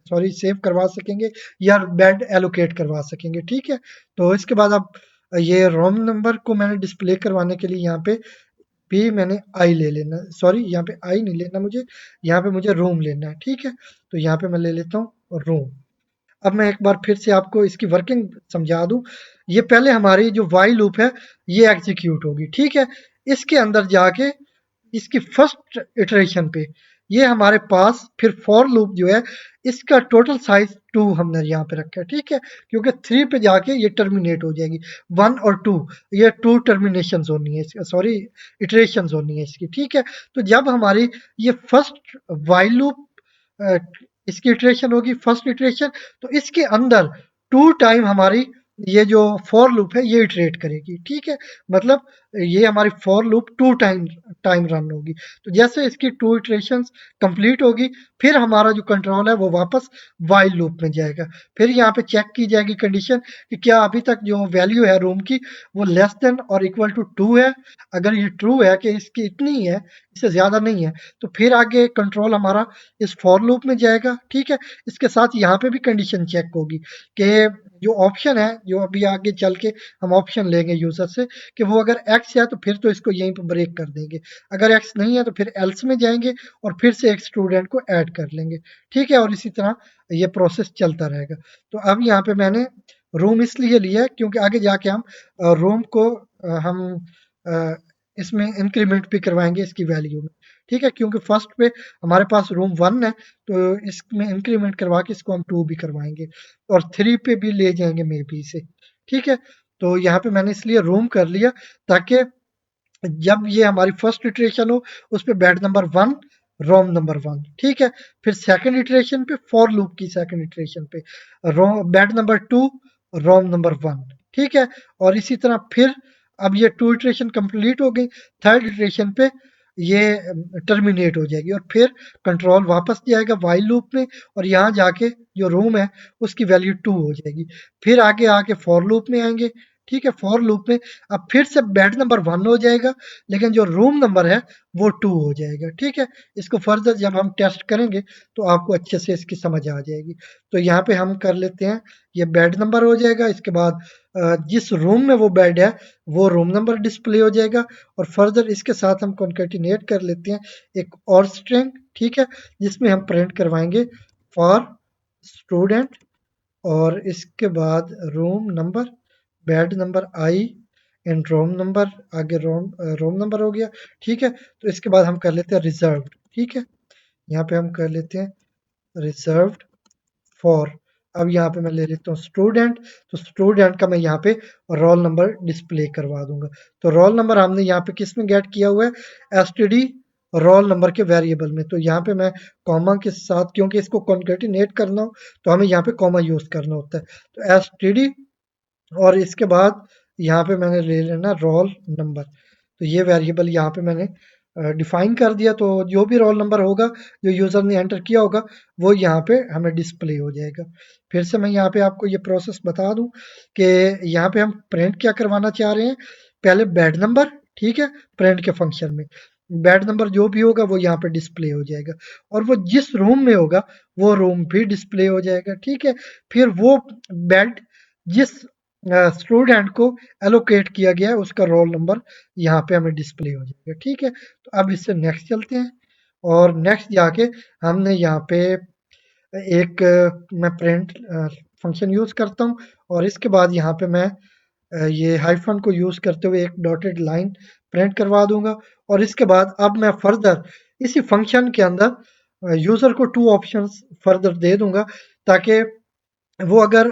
सॉरी सेव करवा सकेंगे या बेड एलोकेट करवा सकेंगे, ठीक है? तो इसके बाद अब ये रूम नंबर को मैंने डिस्प्ले करवाने के लिए यहाँ पे भी मैंने आई ले लेना, सॉरी यहाँ पे आई नहीं लेना मुझे, यहाँ पे मुझे रूम लेना है, ठीक है? तो यहाँ पे मैं ले लेता हूँ रूम। अब मैं एक बार फिर से आपको इसकी वर्किंग समझा दूं। ये पहले हमारी जो वाइल लूप है ये एग्जीक्यूट होगी, ठीक है? इसके अंदर जाके इसकी फर्स्ट इटरेशन पे ये हमारे पास फिर फॉर लूप जो है इसका टोटल साइज 2 हमने यहाँ पे रखा है, ठीक है? क्योंकि 3 पे जाके ये टर्मिनेट हो जाएगी। 1 और 2 ये 2 टर्मिनेशन होनी है, सॉरी इटरेशन होनी है इसकी, ठीक है? तो जब हमारी ये फर्स्ट वाइल लूप इसकी इटरेशन होगी फर्स्ट इटरेशन, तो इसके अंदर 2 टाइम हमारी ये जो फॉर लूप है ये इटरेट करेगी, ठीक है? मतलब ये हमारी for loop 2 time time run होगी। तो जैसे इसकी 2 इटरेशंस कंप्लीट होगी फिर हमारा जो कंट्रोल है वो वापस व्हाइल लूप में जाएगा। फिर यहाँ पे चेक की जाएगी कंडीशन कि क्या अभी तक जो वैल्यू है रूम की वो लेस देन और इक्वल टू 2 है। अगर ये ट्रू है कि इसकी इतनी ही है, इससे ज़्यादा नहीं है, तो फिर आगे कंट्रोल हमारा इस फॉर लूप में जाएगा, ठीक है? इसके साथ यहाँ पे भी कंडीशन चेक होगी कि जो ऑप्शन है, जो अभी आगे चल के हम ऑप्शन लेंगे यूज़र से कि वो अगर एक्स है तो फिर तो इसको यहीं पे ब्रेक कर देंगे। अगर एक्स नहीं है तो फिर एल्स में जाएँगे और फिर से एक स्टूडेंट को ऐड कर लेंगे, ठीक है? और इसी तरह ये प्रोसेस चलता रहेगा। तो अब यहाँ पे मैंने रूम इसलिए लिया है क्योंकि आगे जाके हम रूम को हम अ, इसमें इंक्रीमेंट भी करवाएंगे इसकी वैल्यू में, ठीक है, क्योंकि फर्स्ट पे हमारे पास रूम 1 है, तो इसमें इंक्रीमेंट करवा के इसको हम 2 भी करवाएंगे और 3 पे भी ले जाएंगे मे बी से, ठीक है। तो यहाँ पे मैंने इसलिए रूम कर लिया ताकि जब ये हमारी फर्स्ट इटरेशन हो उस पे बेड नंबर 1 रोम नंबर 1, ठीक है। फिर सेकंड इटरेशन पे फॉर लूप की सेकंड इटरेशन पे बेड नंबर 2 रोम नंबर 1, ठीक है। और इसी तरह फिर अब ये 2 इटरेशन कंप्लीट हो गई, थर्ड इटरेशन पे ये टर्मिनेट हो जाएगी और फिर कंट्रोल वापस जाएगा वाइल लूप में और यहाँ जाके जो रूम है उसकी वैल्यू 2 हो जाएगी। फिर आगे आके फॉर लूप में आएंगे, ठीक है। फॉर लूप में अब फिर से बेड नंबर 1 हो जाएगा, लेकिन जो रूम नंबर है वो 2 हो जाएगा, ठीक है। इसको फर्दर जब हम टेस्ट करेंगे तो आपको अच्छे से इसकी समझ आ जाएगी। तो यहाँ पे हम कर लेते हैं, ये बेड नंबर हो जाएगा, इसके बाद जिस रूम में वो बेड है वो रूम नंबर डिस्प्ले हो जाएगा और फर्दर इसके साथ हम कॉन्केटिनेट कर लेते हैं एक और स्ट्रिंग, ठीक है, जिसमें हम प्रिंट करवाएंगे फॉर स्टूडेंट और इसके बाद room number, bed number I and room number, आगे रोम नंबर हो गया, ठीक है। तो इसके बाद हम कर लेते हैं रिजर्व्ड, ठीक है। यहाँ पे हम कर लेते हैं रिजर्व्ड फॉर, अब यहाँ पे मैं ले लेता हूँ स्टूडेंट, तो स्टूडेंट का मैं यहाँ पे रोल नंबर डिस्प्ले करवा दूंगा। तो रोल नंबर हमने यहाँ पे किस में गेट किया हुआ है, एसटीडी रोल नंबर के वेरिएबल में। तो यहाँ पे मैं कॉमा के साथ, क्योंकि इसको कॉन्केटिनेट करना हो तो हमें यहाँ पे कॉमा यूज करना होता है। तो एसटीडी और इसके बाद यहाँ पे मैंने ले लेना रोल नंबर, तो ये वेरिएबल यहाँ पे मैंने डिफाइन कर दिया। तो जो भी रोल नंबर होगा जो यूज़र ने एंटर किया होगा वो यहाँ पे हमें डिस्प्ले हो जाएगा। फिर से मैं यहाँ पे आपको ये प्रोसेस बता दूं कि यहाँ पे हम प्रिंट क्या करवाना चाह रहे हैं, पहले बेड नंबर, ठीक है, प्रिंट के फंक्शन में बेड नंबर जो भी होगा वो यहाँ पे डिस्प्ले हो जाएगा और वो जिस रूम में होगा वो रूम भी डिस्प्ले हो जाएगा, ठीक है। फिर वो बेड जिस स्टूडेंट को एलोकेट किया गया है उसका रोल नंबर यहाँ पे हमें डिस्प्ले हो जाएगा, ठीक है। तो अब इससे नेक्स्ट चलते हैं और नेक्स्ट जाके हमने यहाँ पे एक मैं प्रिंट फंक्शन यूज करता हूँ और इसके बाद यहाँ पे मैं ये हाइफन को यूज करते हुए एक डॉटेड लाइन प्रिंट करवा दूंगा और इसके बाद अब मैं फर्दर इसी फंक्शन के अंदर यूजर को 2 ऑप्शंस फर्दर दे दूंगा ताकि वो अगर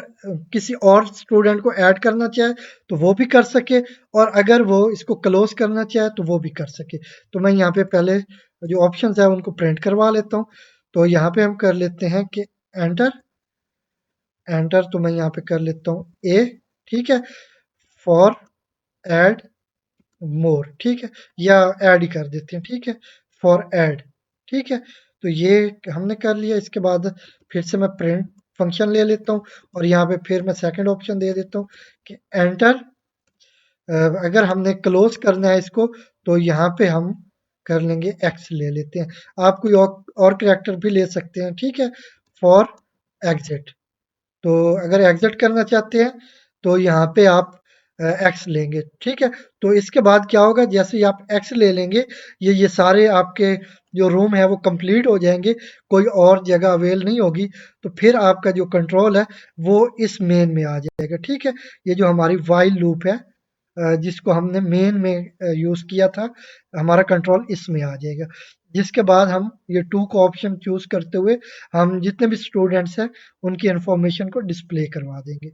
किसी और स्टूडेंट को ऐड करना चाहे तो वो भी कर सके और अगर वो इसको क्लोज करना चाहे तो वो भी कर सके। तो मैं यहाँ पे पहले जो ऑप्शंस है उनको प्रिंट करवा लेता हूँ। तो यहाँ पे हम कर लेते हैं कि एंटर, एंटर, तो मैं यहाँ पे कर लेता हूँ ए, ठीक है, फॉर ऐड मोर, ठीक है, या ऐड ही कर देते हैं, ठीक है, फॉर ऐड, ठीक है। तो ये हमने कर लिया। इसके बाद फिर से मैं प्रिंट फंक्शन ले लेता हूँ और यहाँ पे फिर मैं सेकंड ऑप्शन दे देता हूँ कि एंटर। अगर हमने क्लोज करना है इसको तो यहाँ पे हम कर लेंगे एक्स ले लेते हैं, आप कोई और कैरेक्टर भी ले सकते हैं, ठीक है, फॉर एग्जिट। तो अगर एग्जिट करना चाहते हैं तो यहाँ पे आप एक्स लेंगे, ठीक है। तो इसके बाद क्या होगा, जैसे ही आप एक्स ले लेंगे ये सारे आपके जो रूम है वो कंप्लीट हो जाएंगे, कोई और जगह अवेल नहीं होगी। तो फिर आपका जो कंट्रोल है वो इस मेन में आ जाएगा, ठीक है। ये जो हमारी वाइल लूप है जिसको हमने मेन में यूज किया था, हमारा कंट्रोल इसमें आ जाएगा। जिसके बाद हम ये 2 को ऑप्शन चूज करते हुए हम जितने भी स्टूडेंट्स हैं उनकी इंफॉर्मेशन को डिस्प्ले करवा देंगे,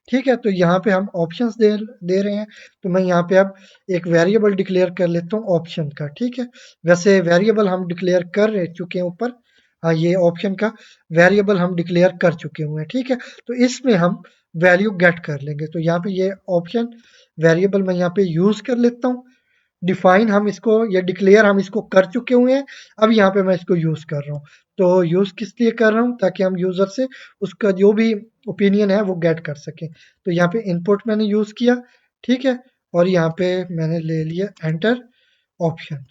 ठीक है। तो यहाँ पे हम ऑप्शंस दे रहे हैं, तो मैं यहाँ पे अब एक वेरिएबल डिक्लेयर कर लेता हूँ ऑप्शन का, ठीक है। वैसे वेरिएबल हम डिक्लेयर कर रहे चुके हैं ऊपर, हाँ, ये ऑप्शन का वेरिएबल हम डिक्लेयर कर चुके हुए हैं, ठीक है। तो इसमें हम वैल्यू गेट कर लेंगे। तो यहाँ पे ये ऑप्शन वेरिएबल मैं यहाँ पे यूज कर लेता हूँ, डिफाइन हम इसको या डिक्लेयर हम इसको कर चुके हुए हैं, अब यहाँ पे मैं इसको यूज कर रहा हूँ। तो यूज किस लिए कर रहा हूँ, ताकि हम यूजर से उसका जो भी ओपिनियन है वो गेट कर सकें। तो यहाँ पे इनपुट मैंने यूज किया, ठीक है, और यहाँ पे मैंने ले लिया एंटर ऑप्शन,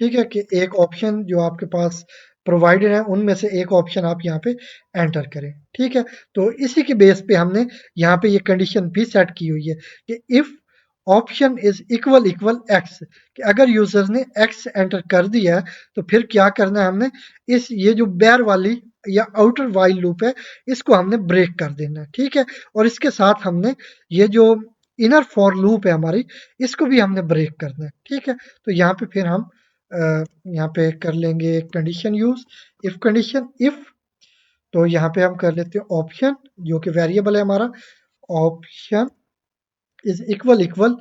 ठीक है, कि एक ऑप्शन जो आपके पास प्रोवाइडेड है उनमें से एक ऑप्शन आप यहाँ पे एंटर करें, ठीक है। तो इसी के बेस पे हमने यहाँ पे ये कंडीशन भी सेट की हुई है कि if option is equal equal x, कि अगर यूजर ने एक्स एंटर कर दिया है तो फिर क्या करना है हमने, इस ये जो बैर वाली या आउटर वाइल लूप है इसको हमने ब्रेक कर देना है, ठीक है। और इसके साथ हमने ये जो इनर फॉर लूप है हमारी, इसको भी हमने ब्रेक करना है, ठीक है। तो यहाँ पे फिर हम यहाँ पे कर लेंगे condition use, if condition if, तो यहाँ पे हम कर लेते हैं ऑप्शन जो कि वेरिएबल है हमारा, ऑप्शन इज इक्वल इक्वल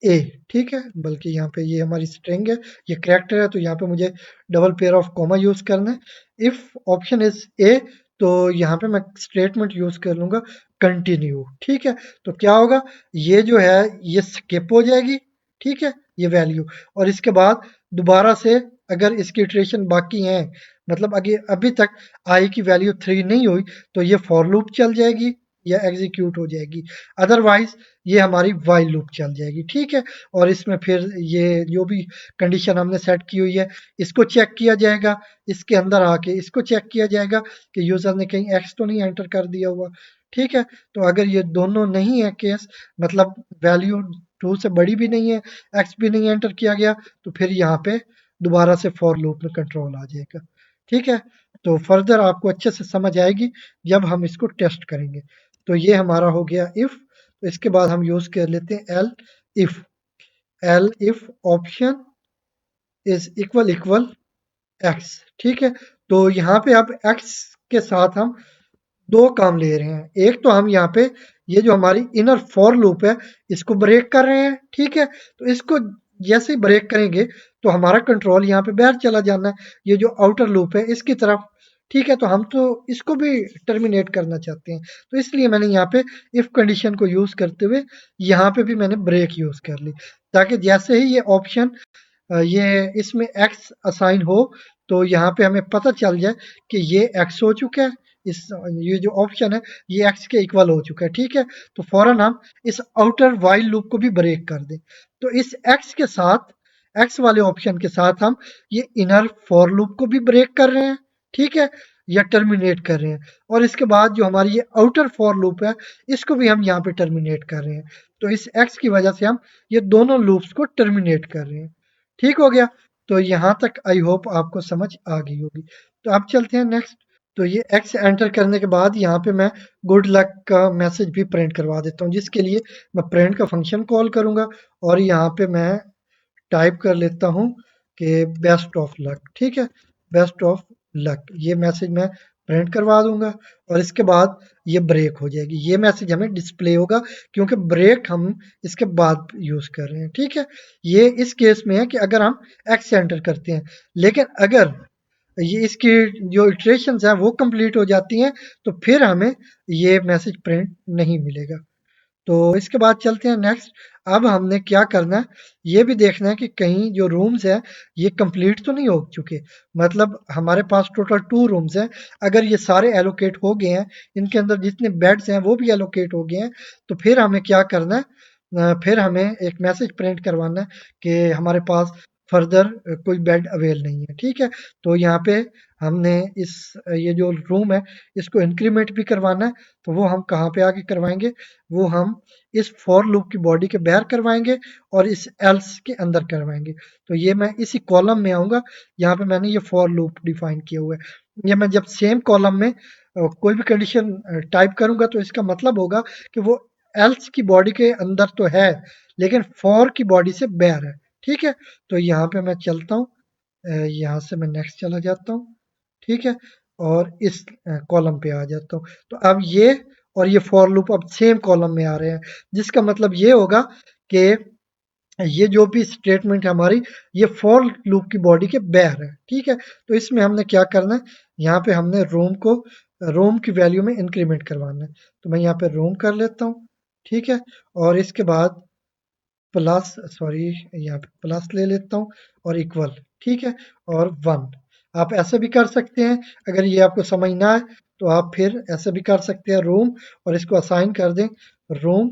ए, ठीक है। बल्कि यहाँ पे ये हमारी स्ट्रिंग है, ये कैरेक्टर है, तो यहाँ पे मुझे double pair of comma use करना है। इफ ऑप्शन इज ए, तो यहाँ पे मैं स्टेटमेंट यूज कर लूंगा कंटिन्यू, ठीक है। तो क्या होगा, ये जो है ये स्किप हो जाएगी, ठीक है, ये वैल्यू, और इसके बाद दोबारा से अगर इसकी इटरेशन बाकी है, मतलब अभी तक आई की वैल्यू 3 नहीं हुई, तो ये फॉर लूप चल जाएगी या एग्जीक्यूट हो जाएगी, अदरवाइज ये हमारी वाइल लूप चल जाएगी, ठीक है। और इसमें फिर ये जो भी कंडीशन हमने सेट की हुई है, इसको चेक किया जाएगा, इसके अंदर आके इसको चेक किया जाएगा कि यूजर ने कहीं एक्स तो नहीं एंटर कर दिया हुआ, ठीक है। तो अगर ये दोनों नहीं है केस, मतलब वैल्यू 2 से बड़ी भी नहीं है, एक्स भी नहीं एंटर किया गया, तो फिर यहाँ पे दोबारा से फॉर लूप में कंट्रोल आ जाएगा, ठीक है। तो फर्दर आपको अच्छे से समझ आएगी जब हम इसको टेस्ट करेंगे। तो ये हमारा हो गया इफ। तो इसके बाद हम यूज कर लेते हैं if, L if option is equal equal x, ठीक है। तो यहाँ पे अब एक्स के साथ हम दो काम ले रहे हैं। एक तो हम यहाँ पे ये जो हमारी इनर फॉर लूप है, इसको ब्रेक कर रहे हैं, ठीक है। तो इसको जैसे ही ब्रेक करेंगे तो हमारा कंट्रोल यहाँ पे बाहर चला जाना है, ये जो आउटर लूप है इसकी तरफ, ठीक है। तो हम तो इसको भी टर्मिनेट करना चाहते हैं, तो इसलिए मैंने यहाँ पे इफ कंडीशन को यूज करते हुए यहाँ पे भी मैंने ब्रेक यूज कर ली, ताकि जैसे ही ये ऑप्शन ये इसमें एक्स असाइन हो, तो यहाँ पे हमें पता चल जाए कि ये एक्स हो चुका है, इस ये जो ऑप्शन है ये एक्स के इक्वल हो चुका है, ठीक है। तो फौरन हम इस आउटर वाइल लूप को भी ब्रेक कर दें। तो इस एक्स के साथ, एक्स वाले ऑप्शन के साथ हम ये इनर फॉर लूप को भी ब्रेक कर रहे हैं, ठीक है, या टर्मिनेट कर रहे हैं। और इसके बाद जो हमारी ये आउटर फॉर लूप है, इसको भी हम यहाँ पे टर्मिनेट कर रहे हैं। तो इस एक्स की वजह से हम ये दोनों लूप्स को टर्मिनेट कर रहे हैं, ठीक हो गया। तो यहाँ तक आई होप आपको समझ आ गई होगी। तो अब चलते हैं नेक्स्ट। तो ये एक्स एंटर करने के बाद यहाँ पे मैं गुड लक का मैसेज भी प्रिंट करवा देता हूँ, जिसके लिए मैं प्रिंट का फंक्शन कॉल करूँगा, और यहाँ पे मैं टाइप कर लेता हूँ कि बेस्ट ऑफ लक, ठीक है, बेस्ट ऑफ लक, ये मैसेज मैं प्रिंट करवा दूंगा। और इसके बाद ये ब्रेक हो जाएगी, ये मैसेज हमें डिस्प्ले होगा, क्योंकि ब्रेक हम इसके बाद यूज कर रहे हैं, ठीक है। ये इस केस में है कि अगर हम एक्स एंटर करते हैं, लेकिन अगर ये इसकी जो इटरेशंस हैं वो कंप्लीट हो जाती हैं, तो फिर हमें ये मैसेज प्रिंट नहीं मिलेगा। तो इसके बाद चलते हैं नेक्स्ट। अब हमने क्या करना है, ये भी देखना है कि कहीं जो रूम्स हैं ये कंप्लीट तो नहीं हो चुके। मतलब हमारे पास टोटल 2 रूम्स हैं, अगर ये सारे एलोकेट हो गए हैं, इनके अंदर जितने बेड्स हैं वो भी एलोकेट हो गए हैं, तो फिर हमें क्या करना है, फिर हमें एक मैसेज प्रिंट करवाना है कि हमारे पास फर्दर कोई बेड अवेल नहीं है, ठीक है। तो यहाँ पे हमने इस ये जो रूम है इसको इंक्रीमेंट भी करवाना है, तो वो हम कहाँ पे आके करवाएंगे, वो हम इस फॉर लूप की बॉडी के बाहर करवाएंगे और इस एल्स के अंदर करवाएंगे। तो ये मैं इसी कॉलम में आऊंगा, यहाँ पे मैंने ये फॉर लूप डिफाइन किया हुआ है। ये मैं जब सेम कॉलम में कोई भी कंडीशन टाइप करूंगा, तो इसका मतलब होगा कि वो एल्स की बॉडी के अंदर तो है, लेकिन फॉर की बॉडी से बाहर है, ठीक है। तो यहाँ पे मैं चलता हूँ, यहाँ से मैं नेक्स्ट चला जाता हूँ, ठीक है, और इस कॉलम पे आ जाता हूँ। तो अब ये और ये फॉर लूप अब सेम कॉलम में आ रहे हैं, जिसका मतलब ये होगा कि ये जो भी स्टेटमेंट है हमारी, ये फॉर लूप की बॉडी के बाहर है, ठीक है। तो इसमें हमने क्या करना है, यहाँ पे हमने रोम की वैल्यू में इंक्रीमेंट करवाना है। तो मैं यहाँ पे रोम कर लेता हूँ, ठीक है, और इसके बाद प्लस, सॉरी, यहाँ पे प्लस ले लेता हूँ और इक्वल, ठीक है, और 1। आप ऐसे भी कर सकते हैं, अगर ये आपको समझ ना आए तो आप फिर ऐसे भी कर सकते हैं, रूम और इसको असाइन कर दें रूम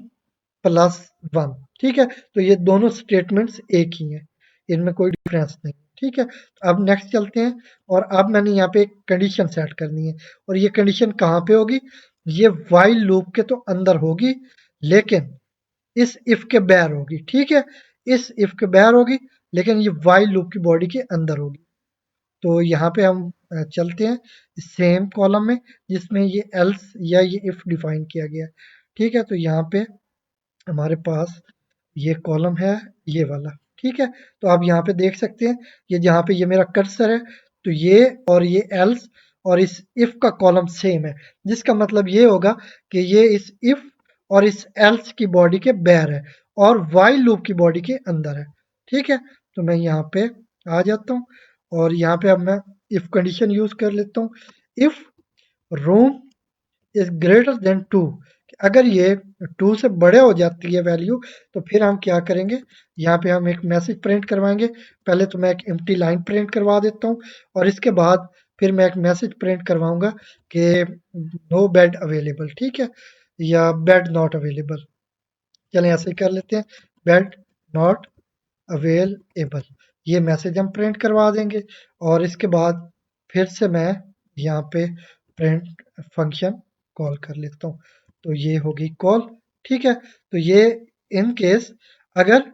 प्लस 1, ठीक है। तो ये दोनों स्टेटमेंट्स एक ही हैं, इनमें कोई डिफरेंस नहीं, ठीक है। तो अब नेक्स्ट चलते हैं, और अब मैंने यहाँ पे एक कंडीशन सेट करनी है, और ये कंडीशन कहाँ पे होगी, ये वाइल लूप के तो अंदर होगी, लेकिन इस इफ के बाहर होगी, ठीक है, इस इफ के बाहर होगी, लेकिन ये वाइल लूप की बॉडी के अंदर होगी। तो यहाँ पे हम चलते हैं सेम कॉलम में जिसमें ये एल्स या ये इफ डिफाइन किया गया है, ठीक है। तो यहाँ पे हमारे पास ये कॉलम है, ये वाला, ठीक है। तो आप यहाँ पे देख सकते हैं, ये जहाँ पे ये मेरा कर्सर है, तो ये और ये एल्स और इस इफ का कॉलम सेम है, जिसका मतलब ये होगा कि ये इस इफ और इस एल्स की बॉडी के बाहर है और वाइल लूप की बॉडी के अंदर है, ठीक है। तो मैं यहाँ पे आ जाता हूँ और यहाँ पे अब मैं इफ कंडीशन यूज कर लेता हूँ। If room is greater than 2, अगर ये 2 से बड़े हो जाती है वैल्यू, तो फिर हम क्या करेंगे, यहाँ पे हम एक मैसेज प्रिंट करवाएंगे। पहले तो मैं एक एम्प्टी लाइन प्रिंट करवा देता हूँ और इसके बाद फिर मैं एक मैसेज प्रिंट करवाऊंगा कि नो बेड अवेलेबल, ठीक है, या बेड नॉट अवेलेबल। चलें ऐसे ही कर लेते हैं, बेड नॉट अवेलेबल, ये मैसेज हम प्रिंट करवा देंगे। और इसके बाद फिर से मैं यहाँ पे प्रिंट फंक्शन कॉल कर लेता हूँ, तो ये होगी कॉल, ठीक है। तो ये इन केस अगर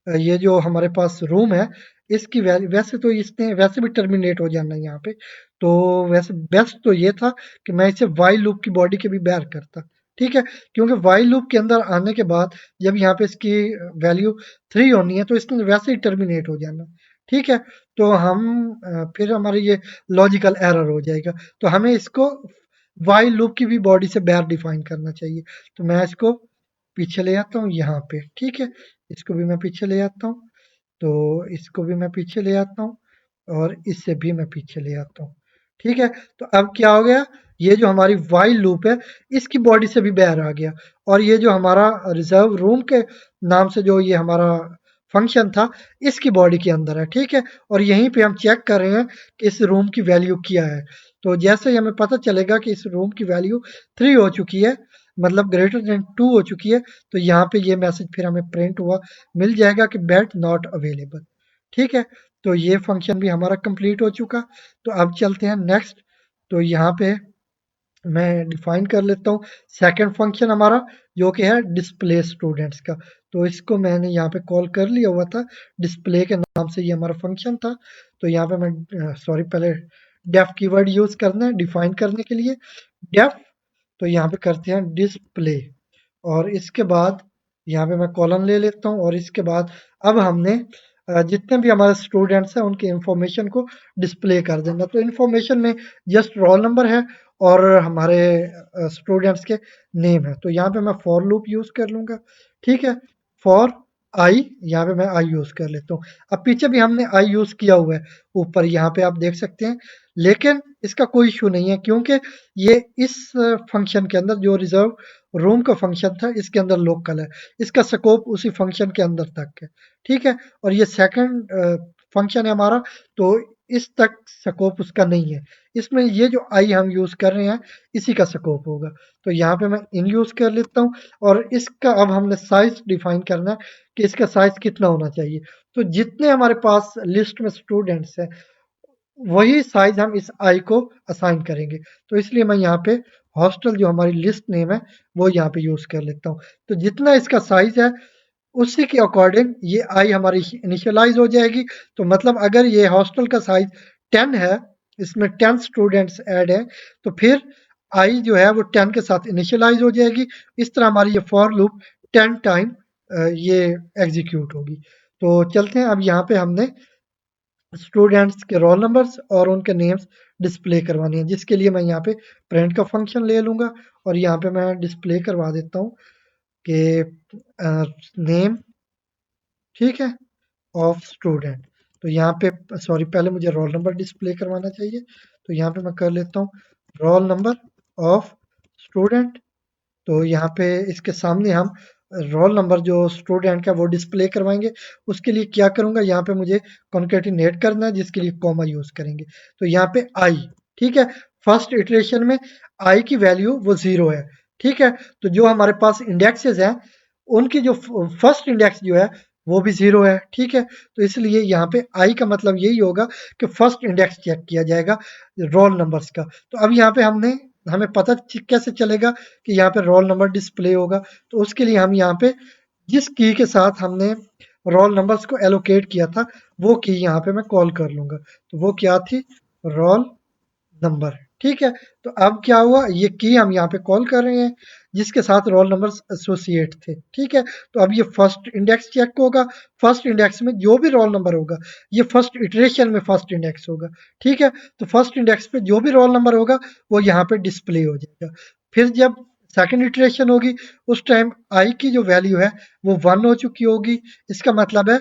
ये जो हमारे पास रूम है, इसकी वैल्यू, वैसे तो इसने वैसे भी टर्मिनेट हो जाना है यहाँ पे, तो वैसे बेस्ट तो ये था कि मैं इसे वाइल लूप की बॉडी के भी बाहर करता, ठीक है। क्योंकि वाइल लूप के अंदर आने के बाद जब यहाँ पे इसकी वैल्यू 3 होनी है, तो इसने वैसे ही टर्मिनेट हो जाना, ठीक है। तो हम फिर हमारे ये लॉजिकल एरर हो जाएगा, तो हमें इसको वाइल लूप की भी बॉडी से बाहर डिफाइन करना चाहिए। तो मैं इसको पीछे ले आता हूँ यहाँ पे, ठीक है। इसको भी मैं पीछे ले आता हूँ, तो इसको भी मैं पीछे ले आता हूँ और इससे भी मैं पीछे ले आता हूँ, ठीक है। तो अब क्या हो गया, ये जो हमारी वाइल लूप है, इसकी बॉडी से भी बाहर आ गया और ये जो हमारा रिजर्व रूम के नाम से जो ये हमारा फंक्शन था, इसकी बॉडी के अंदर है, ठीक है। और यहीं पे हम चेक कर रहे हैं कि इस रूम की वैल्यू क्या है। तो जैसे ही हमें पता चलेगा कि इस रूम की वैल्यू 3 हो चुकी है, मतलब ग्रेटर देन 2 हो चुकी है, तो यहाँ पे ये मैसेज फिर हमें प्रिंट हुआ मिल जाएगा कि बेड नॉट अवेलेबल, ठीक है। तो ये फंक्शन भी हमारा कंप्लीट हो चुका। तो अब चलते हैं नेक्स्ट। तो यहाँ पे मैं डिफाइन कर लेता हूँ सेकंड फंक्शन हमारा, जो कि है डिस्प्ले स्टूडेंट्स का। तो इसको मैंने यहाँ पे कॉल कर लिया हुआ था, डिस्प्ले के नाम से ये हमारा फंक्शन था। तो यहाँ पे मैं सॉरी, पहले डेफ कीवर्ड यूज करना है डिफाइन करने के लिए, डेफ। तो यहाँ पे करते हैं डिस्प्ले और इसके बाद यहाँ पे मैं कॉलम ले लेता हूँ और इसके बाद अब हमने जितने भी हमारे स्टूडेंट्स हैं उनकी इंफॉर्मेशन को डिस्प्ले कर देना। तो इंफॉर्मेशन में जस्ट रोल नंबर है और हमारे स्टूडेंट्स के नेम है। तो यहाँ पे मैं फॉर लूप यूज कर लूंगा, ठीक है। फॉर आई, यहाँ पे मैं आई यूज कर लेता हूँ। अब पीछे भी हमने आई यूज किया हुआ है, ऊपर यहाँ पे आप देख सकते हैं, लेकिन इसका कोई इशू नहीं है क्योंकि ये इस फंक्शन के अंदर जो रिजर्व रूम का फंक्शन था, इसके अंदर लोकल है, इसका स्कोप उसी फंक्शन के अंदर तक है, ठीक है। और ये सेकंड फंक्शन है हमारा, तो इस तक स्कोप उसका नहीं है, इसमें ये जो आई हम यूज कर रहे हैं इसी का स्कोप होगा। तो यहाँ पे मैं इन यूज कर लेता हूँ और इसका अब हमने साइज डिफाइन करना है कि इसका साइज कितना होना चाहिए। तो जितने हमारे पास लिस्ट में स्टूडेंट्स हैं, वही साइज हम इस आई को असाइन करेंगे। तो इसलिए मैं यहाँ पे हॉस्टल जो हमारी लिस्ट नेम है वो यहाँ पे यूज कर लेता हूँ। तो जितना इसका साइज है उसी के अकॉर्डिंग ये आई हमारी इनिशियलाइज हो जाएगी। तो मतलब अगर ये हॉस्टल का साइज 10 है, इसमें 10 स्टूडेंट्स ऐड हैं, तो फिर आई जो है वो 10 के साथ इनिशियलाइज हो जाएगी। इस तरह हमारी ये फॉर लूप 10 टाइम ये एग्जीक्यूट होगी। तो चलते हैं, अब यहाँ पे हमने स्टूडेंट्स के रोल नंबर्स और उनके नेम्स डिस्प्ले करवानी है, जिसके लिए मैं यहाँ पे प्रिंट का फंक्शन ले लूँगा और यहाँ पे मैं डिस्प्ले करवा देता हूँ कि नेम, ठीक है, ऑफ स्टूडेंट। तो यहाँ पे सॉरी, पहले मुझे रोल नंबर डिस्प्ले करवाना चाहिए, तो यहाँ पे मैं कर लेता हूँ रोल नंबर ऑफ स्टूडेंट। तो यहाँ पे इसके सामने हम रोल नंबर जो स्टूडेंट का वो डिस्प्ले करवाएंगे। उसके लिए क्या करूंगा, यहाँ पे मुझे कॉन्केटिनेट करना है, जिसके लिए कॉमा यूज करेंगे। तो यहाँ पे आई, ठीक है, फर्स्ट इटरेशन में आई की वैल्यू वो 0 है, ठीक है। तो जो हमारे पास इंडेक्सेस हैं उनकी जो फर्स्ट इंडेक्स जो है वो भी 0 है, ठीक है। तो इसलिए यहाँ पे आई का मतलब यही होगा कि फर्स्ट इंडेक्स चेक किया जाएगा रोल नंबर्स का। तो अब यहाँ पे हमें पता कैसे चलेगा कि यहाँ पे रोल नंबर डिस्प्ले होगा। तो उसके लिए हम यहाँ पे जिस की के साथ हमने रोल नंबर्स को एलोकेट किया था वो की यहाँ पे मैं कॉल कर लूंगा। तो वो क्या थी, रोल नंबर, ठीक है, तो अब क्या हुआ, ये की हम यहाँ पे कॉल कर रहे हैं जिसके साथ रोल नंबर एसोसिएट थे। ठीक है, तो अब ये फर्स्ट इंडेक्स चेक होगा, फर्स्ट इंडेक्स में जो भी रोल नंबर होगा, ये फर्स्ट इटरेशन में फर्स्ट इंडेक्स होगा। ठीक है, तो फर्स्ट इंडेक्स पे जो भी रोल नंबर होगा वो यहाँ पे डिस्प्ले हो जाएगा। फिर जब सेकंड इटरेशन होगी उस टाइम आई की जो वैल्यू है वो 1 हो चुकी होगी। इसका मतलब है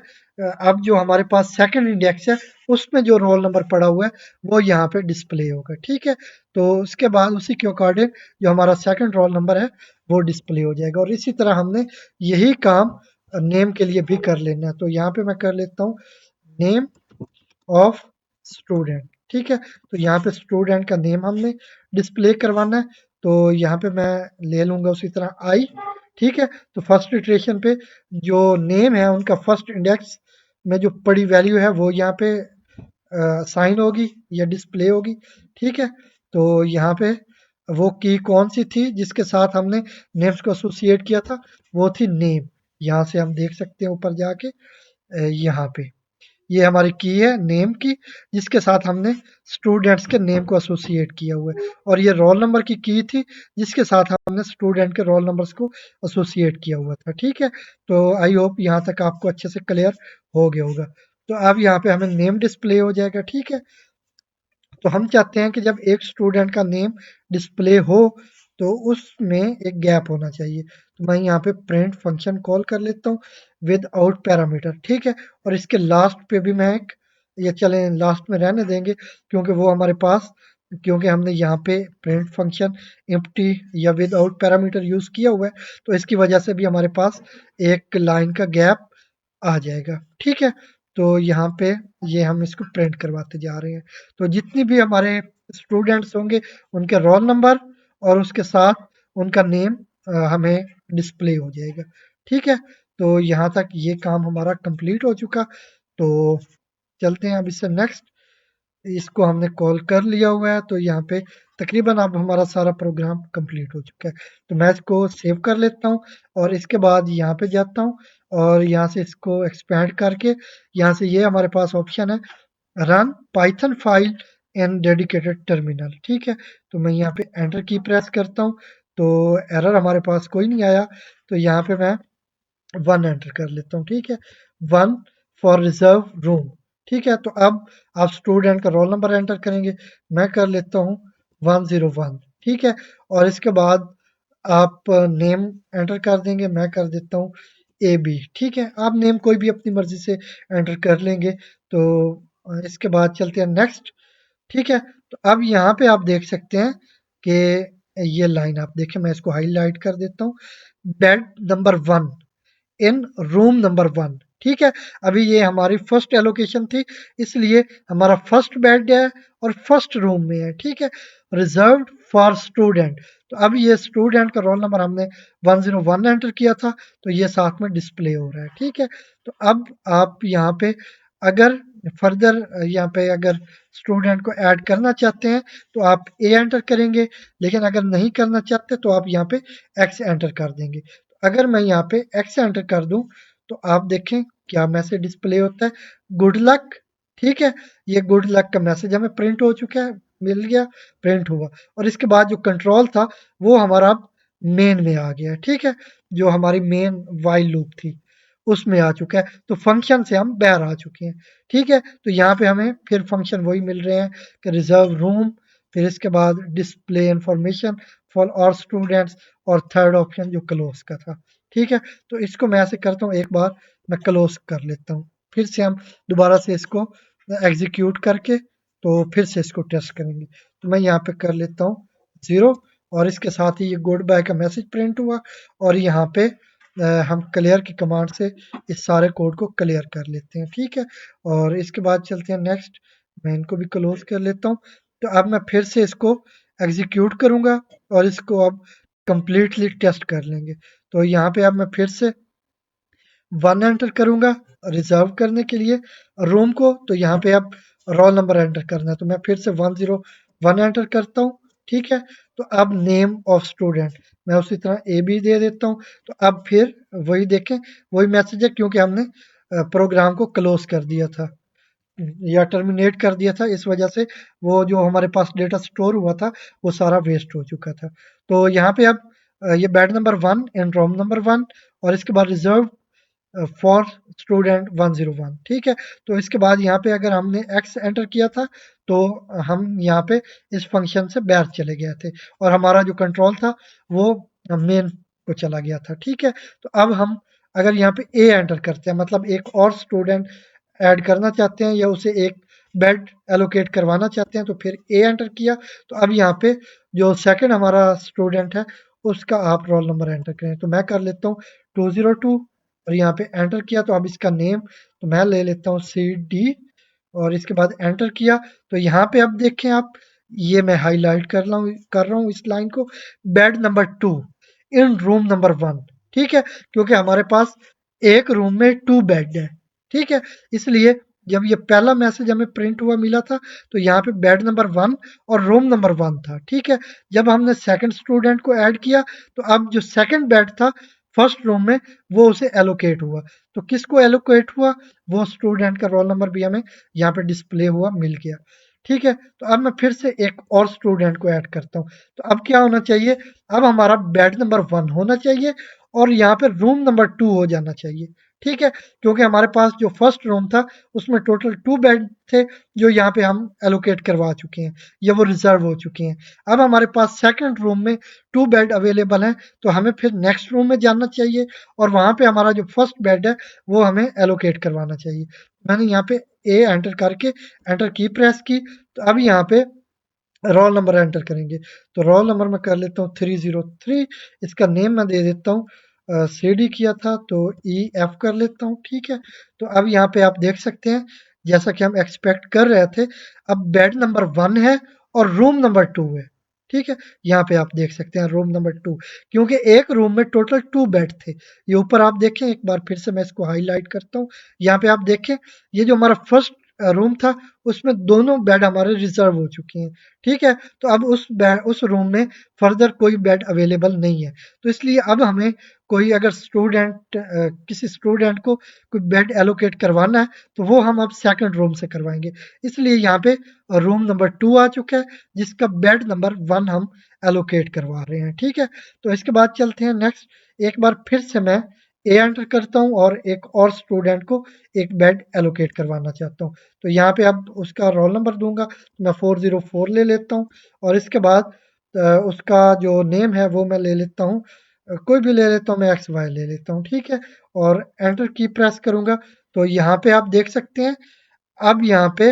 अब जो हमारे पास सेकंड इंडेक्स है उसमें जो रोल नंबर पड़ा हुआ है वो यहाँ पे डिस्प्ले होगा। ठीक है, तो उसके बाद उसी के अकॉर्डिंग जो हमारा सेकंड रोल नंबर है वो डिस्प्ले हो जाएगा। और इसी तरह हमने यही काम नेम के लिए भी कर लेना है। तो यहाँ पे मैं कर लेता हूँ नेम ऑफ स्टूडेंट। ठीक है, तो यहाँ पे स्टूडेंट का नेम हमने डिस्प्ले करवाना है। तो यहाँ पे मैं ले लूंगा उसी तरह आई। ठीक है, तो फर्स्ट इटरेशन पे जो नेम है उनका फर्स्ट इंडेक्स में जो पड़ी वैल्यू है वो यहाँ पे साइन होगी या डिस्प्ले होगी। ठीक है, तो यहाँ पे वो की कौन सी थी जिसके साथ हमने नेम्स को एसोसिएट किया था, वो थी नेम। यहाँ से हम देख सकते हैं ऊपर जाके यहाँ पे ये हमारी की है नेम की जिसके साथ हमने स्टूडेंट्स के नेम को एसोसिएट किया हुआ है। और ये रोल नंबर की थी जिसके साथ हमने स्टूडेंट के रोल नंबर्स को एसोसिएट किया हुआ था। ठीक है, तो आई होप यहाँ तक आपको अच्छे से क्लियर हो गया होगा। तो अब यहाँ पे हमें नेम डिस्प्ले हो जाएगा। ठीक है, तो हम चाहते हैं कि जब एक स्टूडेंट का नेम डिस्प्ले हो तो उसमें एक गैप होना चाहिए। तो मैं यहाँ पे प्रिंट फंक्शन कॉल कर लेता हूँ विद आउट पैरामीटर। ठीक है, और इसके लास्ट पे भी मैं एक ये चले लास्ट में रहने देंगे क्योंकि वो हमारे पास क्योंकि हमने यहाँ पे प्रिंट फंक्शन एम्प्टी या विद आउट पैरामीटर यूज किया हुआ है तो इसकी वजह से भी हमारे पास एक लाइन का गैप आ जाएगा। ठीक है, तो यहाँ पे ये हम इसको प्रिंट करवाते जा रहे हैं। तो जितनी भी हमारे स्टूडेंट्स होंगे उनके रोल नंबर और उसके साथ उनका नेम हमें डिस्प्ले हो जाएगा। ठीक है, तो यहाँ तक ये काम हमारा कंप्लीट हो चुका। तो चलते हैं अब इससे नेक्स्ट। इसको हमने कॉल कर लिया हुआ है तो यहाँ पे तकरीबन अब हमारा सारा प्रोग्राम कंप्लीट हो चुका है। तो मैं इसको सेव कर लेता हूँ और इसके बाद यहाँ पे जाता हूँ और यहाँ से इसको एक्सपैंड करके यहाँ से ये हमारे पास ऑप्शन है run Python file in dedicated terminal. ठीक है, तो मैं यहाँ पे एंटर की प्रेस करता हूँ तो एरर हमारे पास कोई नहीं आया। तो यहाँ पे मैं 1 एंटर कर लेता हूँ। ठीक है, 1 फॉर रिजर्व रूम। ठीक है, तो अब आप स्टूडेंट का रोल नंबर एंटर करेंगे। मैं कर लेता हूँ 101। ठीक है, और इसके बाद आप नेम एंटर कर देंगे। मैं कर देता हूँ ए बी। ठीक है, आप नेम कोई भी अपनी मर्जी से एंटर कर लेंगे। तो इसके बाद चलते हैं नेक्स्ट। ठीक है, तो अब यहाँ पे आप देख सकते हैं कि ये लाइन आप देखें, मैं इसको हाईलाइट कर देता हूँ bed number 1 in room number 1। ठीक है, अभी ये हमारी फर्स्ट एलोकेशन थी इसलिए हमारा फर्स्ट बेड है और फर्स्ट रूम में है। ठीक है, रिजर्व्ड फॉर स्टूडेंट। तो अब ये स्टूडेंट का रोल नंबर हमने 101 एंटर किया था तो ये साथ में डिस्प्ले हो रहा है। ठीक है, तो अब आप यहाँ पे अगर फर्दर यहाँ पे अगर स्टूडेंट को ऐड करना चाहते हैं तो आप ए एंटर करेंगे, लेकिन अगर नहीं करना चाहते तो आप यहाँ पे एक्स एंटर कर देंगे। अगर मैं यहाँ पे एक्स एंटर कर दूं तो आप देखें क्या मैसेज डिस्प्ले होता है, गुड लक। ठीक है, ये गुड लक का मैसेज हमें प्रिंट हो चुका है, मिल गया, प्रिंट हुआ। और इसके बाद जो कंट्रोल था वो हमारा अब मेन में आ गया। ठीक है, जो हमारी मेन वाइल लूप थी उसमें आ चुका है। तो फंक्शन से हम बाहर आ चुके हैं। ठीक है, तो यहाँ पे हमें फिर फंक्शन वही मिल रहे हैं कि रिजर्व रूम, फिर इसके बाद डिस्प्ले इंफॉर्मेशन फॉर और स्टूडेंट्स और थर्ड ऑप्शन जो क्लोज का था। ठीक है, तो इसको मैं ऐसे करता हूँ, एक बार मैं क्लोज कर लेता हूँ, फिर से हम दोबारा से इसको एग्जीक्यूट करके तो फिर से इसको टेस्ट करेंगे। तो मैं यहाँ पे कर लेता हूँ 0 और इसके साथ ही ये गुड बाय का मैसेज प्रिंट हुआ। और यहाँ पे हम क्लियर की कमांड से इस सारे कोड को क्लियर कर लेते हैं। ठीक है, और इसके बाद चलते हैं नेक्स्ट। मैं इनको भी क्लोज कर लेता हूँ। तो अब मैं फिर से इसको एग्जीक्यूट करूंगा और इसको अब कंप्लीटली टेस्ट कर लेंगे। तो यहाँ पे अब मैं फिर से 1 एंटर करूंगा रिजर्व करने के लिए रूम को। तो यहाँ पे अब रोल नंबर एंटर करना है तो मैं फिर से 101 एंटर करता हूँ। ठीक है, तो अब नेम ऑफ स्टूडेंट मैं उसी तरह ए बी दे देता हूँ। तो अब फिर वही देखें वही मैसेज है क्योंकि हमने प्रोग्राम को क्लोज कर दिया था। या टर्मिनेट कर दिया था, इस वजह से वो जो हमारे पास डेटा स्टोर हुआ था वो सारा वेस्ट हो चुका था। तो यहाँ पे अब ये bed number 1 and room number 1 और इसके बाद रिजर्व फॉर स्टूडेंट 101, ठीक है। तो इसके बाद यहाँ पे अगर हमने एक्स एंटर किया था तो हम यहाँ पे इस फंक्शन से बाहर चले गए थे और हमारा जो कंट्रोल था वो मेन को चला गया था, ठीक है। तो अब हम अगर यहाँ पे ए एंटर करते हैं, मतलब एक और स्टूडेंट ऐड करना चाहते हैं या उसे एक बेड एलोकेट करवाना चाहते हैं, तो फिर ए एंटर किया। तो अब यहाँ पे जो सेकंड हमारा स्टूडेंट है उसका आप रोल नंबर एंटर करें। तो मैं कर लेता हूँ 202 और यहाँ पे एंटर किया। तो अब इसका नेम तो मैं ले लेता हूँ CD और इसके बाद एंटर किया। तो यहाँ पे अब देखें आप, ये मैं हाईलाइट कर रहा हूँ इस लाइन को, bed number 2 in room number 1, ठीक है। क्योंकि हमारे पास एक रूम में 2 बेड है, ठीक है। इसलिए जब ये पहला मैसेज हमें प्रिंट हुआ मिला था तो यहाँ पे बेड नंबर 1 और रूम नंबर 1 था, ठीक है। जब हमने सेकंड स्टूडेंट को ऐड किया तो अब जो सेकंड बेड था फर्स्ट रूम में वो उसे एलोकेट हुआ। तो किसको एलोकेट हुआ, वो स्टूडेंट का रोल नंबर भी हमें यहाँ पे डिस्प्ले हुआ मिल गया, ठीक है। तो अब मैं फिर से एक और स्टूडेंट को ऐड करता हूँ। तो अब क्या होना चाहिए, अब हमारा बेड नंबर 1 होना चाहिए और यहाँ पे रूम नंबर 2 हो जाना चाहिए, ठीक है। क्योंकि हमारे पास जो फर्स्ट रूम था उसमें टोटल 2 बेड थे जो यहाँ पे हम एलोकेट करवा चुके हैं या वो रिजर्व हो चुके हैं। अब हमारे पास सेकंड रूम में 2 बेड अवेलेबल हैं, तो हमें फिर नेक्स्ट रूम में जाना चाहिए और वहाँ पे हमारा जो फर्स्ट बेड है वो हमें एलोकेट करवाना चाहिए। मैंने यहाँ पे ए एंटर करके एंटर की प्रेस की। तो अब यहाँ पे रोल नंबर एंटर करेंगे। तो रोल नंबर मैं कर लेता हूँ 303। इसका नेम मैं दे देता हूँ CD किया था तो EF कर लेता हूँ, ठीक है। तो अब यहाँ पे आप देख सकते हैं जैसा कि हम एक्सपेक्ट कर रहे थे, अब बेड नंबर 1 है और रूम नंबर 2 है, ठीक है। यहाँ पे आप देख सकते हैं रूम नंबर 2, क्योंकि एक रूम में टोटल 2 बेड थे। ये ऊपर आप देखें, एक बार फिर से मैं इसको हाईलाइट करता हूँ। यहाँ पे आप देखें, ये जो हमारा फर्स्ट रूम था उसमें दोनों बेड हमारे रिजर्व हो चुके हैं, ठीक है। तो अब उस रूम में फर्दर कोई बेड अवेलेबल नहीं है। तो इसलिए अब हमें कोई अगर किसी स्टूडेंट को कोई बेड एलोकेट करवाना है तो वो हम अब सेकंड रूम से करवाएंगे। इसलिए यहाँ पे रूम नंबर 2 आ चुका है जिसका बेड नंबर 1 हम एलोकेट करवा रहे हैं, ठीक है। तो इसके बाद चलते हैं नेक्स्ट। एक बार फिर से मैं ए एंटर करता हूँ और एक और स्टूडेंट को एक बेड एलोकेट करवाना चाहता हूँ। तो यहाँ पे अब उसका रोल नंबर दूंगा, मैं 404 ले लेता हूँ और इसके बाद उसका जो नेम है वो मैं ले लेता हूँ, कोई भी ले लेता हूँ, मैं XY ले लेता हूँ, ठीक है। और एंटर की प्रेस करूंगा। तो यहाँ पे आप देख सकते हैं अब यहाँ पे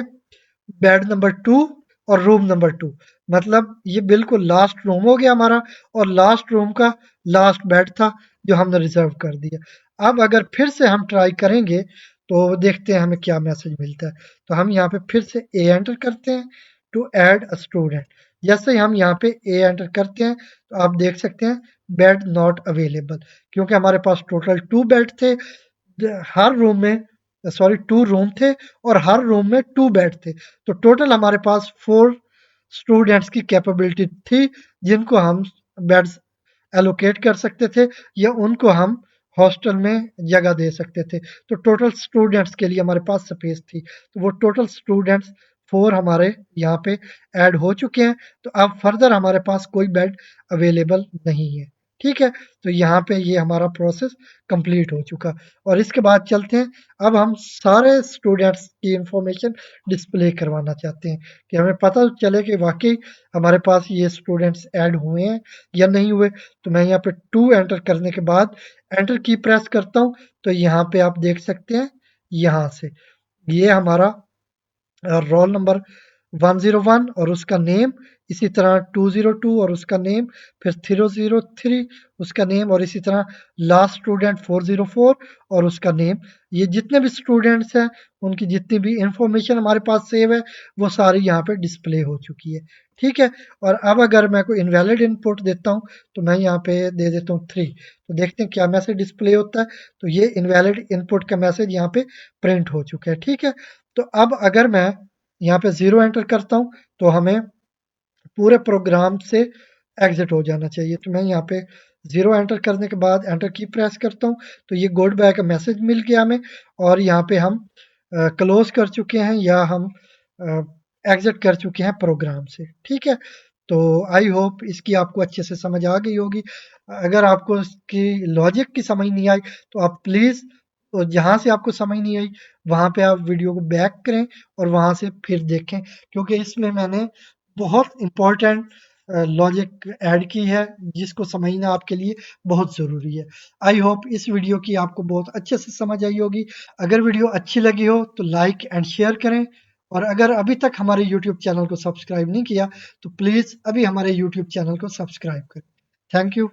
बेड नंबर 2 और रूम नंबर 2, मतलब ये बिल्कुल लास्ट रूम हो गया हमारा और लास्ट रूम का लास्ट बेड था जो हमने रिजर्व कर दिया। अब अगर फिर से हम ट्राई करेंगे तो देखते हैं हमें क्या मैसेज मिलता है। तो हम यहाँ पे फिर से ए एंटर करते हैं टू ऐड अ स्टूडेंट। जैसे ही हम यहाँ पे ए एंटर करते हैं तो आप देख सकते हैं बेड नॉट अवेलेबल, क्योंकि हमारे पास टोटल 2 बेड थे। हर रूम में, सॉरी, 2 रूम थे और हर रूम में 2 बेड थे। तो टोटल हमारे पास 4 स्टूडेंट्स की कैपेबिलिटी थी जिनको हम बेड्स एलोकेट कर सकते थे या उनको हम हॉस्टल में जगह दे सकते थे। तो टोटल स्टूडेंट्स के लिए हमारे पास स्पेस थी। तो वो टोटल स्टूडेंट्स 4 हमारे यहाँ पे ऐड हो चुके हैं। तो अब फर्दर हमारे पास कोई बेड अवेलेबल नहीं है, ठीक है। तो यहाँ पे ये हमारा प्रोसेस कंप्लीट हो चुका और इसके बाद चलते हैं, अब हम सारे स्टूडेंट्स की इंफॉर्मेशन डिस्प्ले करवाना चाहते हैं कि हमें पता चले कि वाक़ई हमारे पास ये स्टूडेंट्स ऐड हुए हैं या नहीं हुए। तो मैं यहाँ पे 2 एंटर करने के बाद एंटर की प्रेस करता हूँ। तो यहाँ पे आप देख सकते हैं, यहाँ से ये हमारा रोल नंबर 101 और उसका नेम, इसी तरह 202 और उसका नेम, फिर 303 उसका नेम और इसी तरह लास्ट स्टूडेंट 404 और उसका नेम। ये जितने भी स्टूडेंट्स हैं उनकी जितनी भी इंफॉर्मेशन हमारे पास सेव है वो सारी यहाँ पे डिस्प्ले हो चुकी है, ठीक है। और अब अगर मैं कोई इनवैलिड इनपुट देता हूँ तो मैं यहाँ पे दे देता हूँ 3। तो देखते हैं क्या मैसेज डिस्प्ले होता है। तो ये इनवैलिड इनपुट का मैसेज यहाँ पे प्रिंट हो चुका है, ठीक है। तो अब अगर मैं यहाँ पे 0 एंटर करता हूँ तो हमें पूरे प्रोग्राम से एग्जिट हो जाना चाहिए। तो मैं यहाँ पे 0 एंटर करने के बाद एंटर की प्रेस करता हूँ तो ये गुड बाय का मैसेज मिल गया हमें और यहाँ पे हम क्लोज कर चुके हैं या हम एग्जिट कर चुके हैं प्रोग्राम से, ठीक है। तो आई होप इसकी आपको अच्छे से समझ आ गई होगी। अगर आपको इसकी लॉजिक की समझ नहीं आई तो आप प्लीज़ जहाँ से आपको समझ नहीं आई वहाँ पे आप वीडियो को बैक करें और वहाँ से फिर देखें, क्योंकि इसमें मैंने बहुत इम्पोर्टेंट लॉजिक ऐड की है जिसको समझना आपके लिए बहुत ज़रूरी है। आई होप इस वीडियो की आपको बहुत अच्छे से समझ आई होगी। अगर वीडियो अच्छी लगी हो तो लाइक एंड शेयर करें, और अगर अभी तक हमारे यूट्यूब चैनल को सब्सक्राइब नहीं किया तो प्लीज़ अभी हमारे यूट्यूब चैनल को सब्सक्राइब करें। Thank you.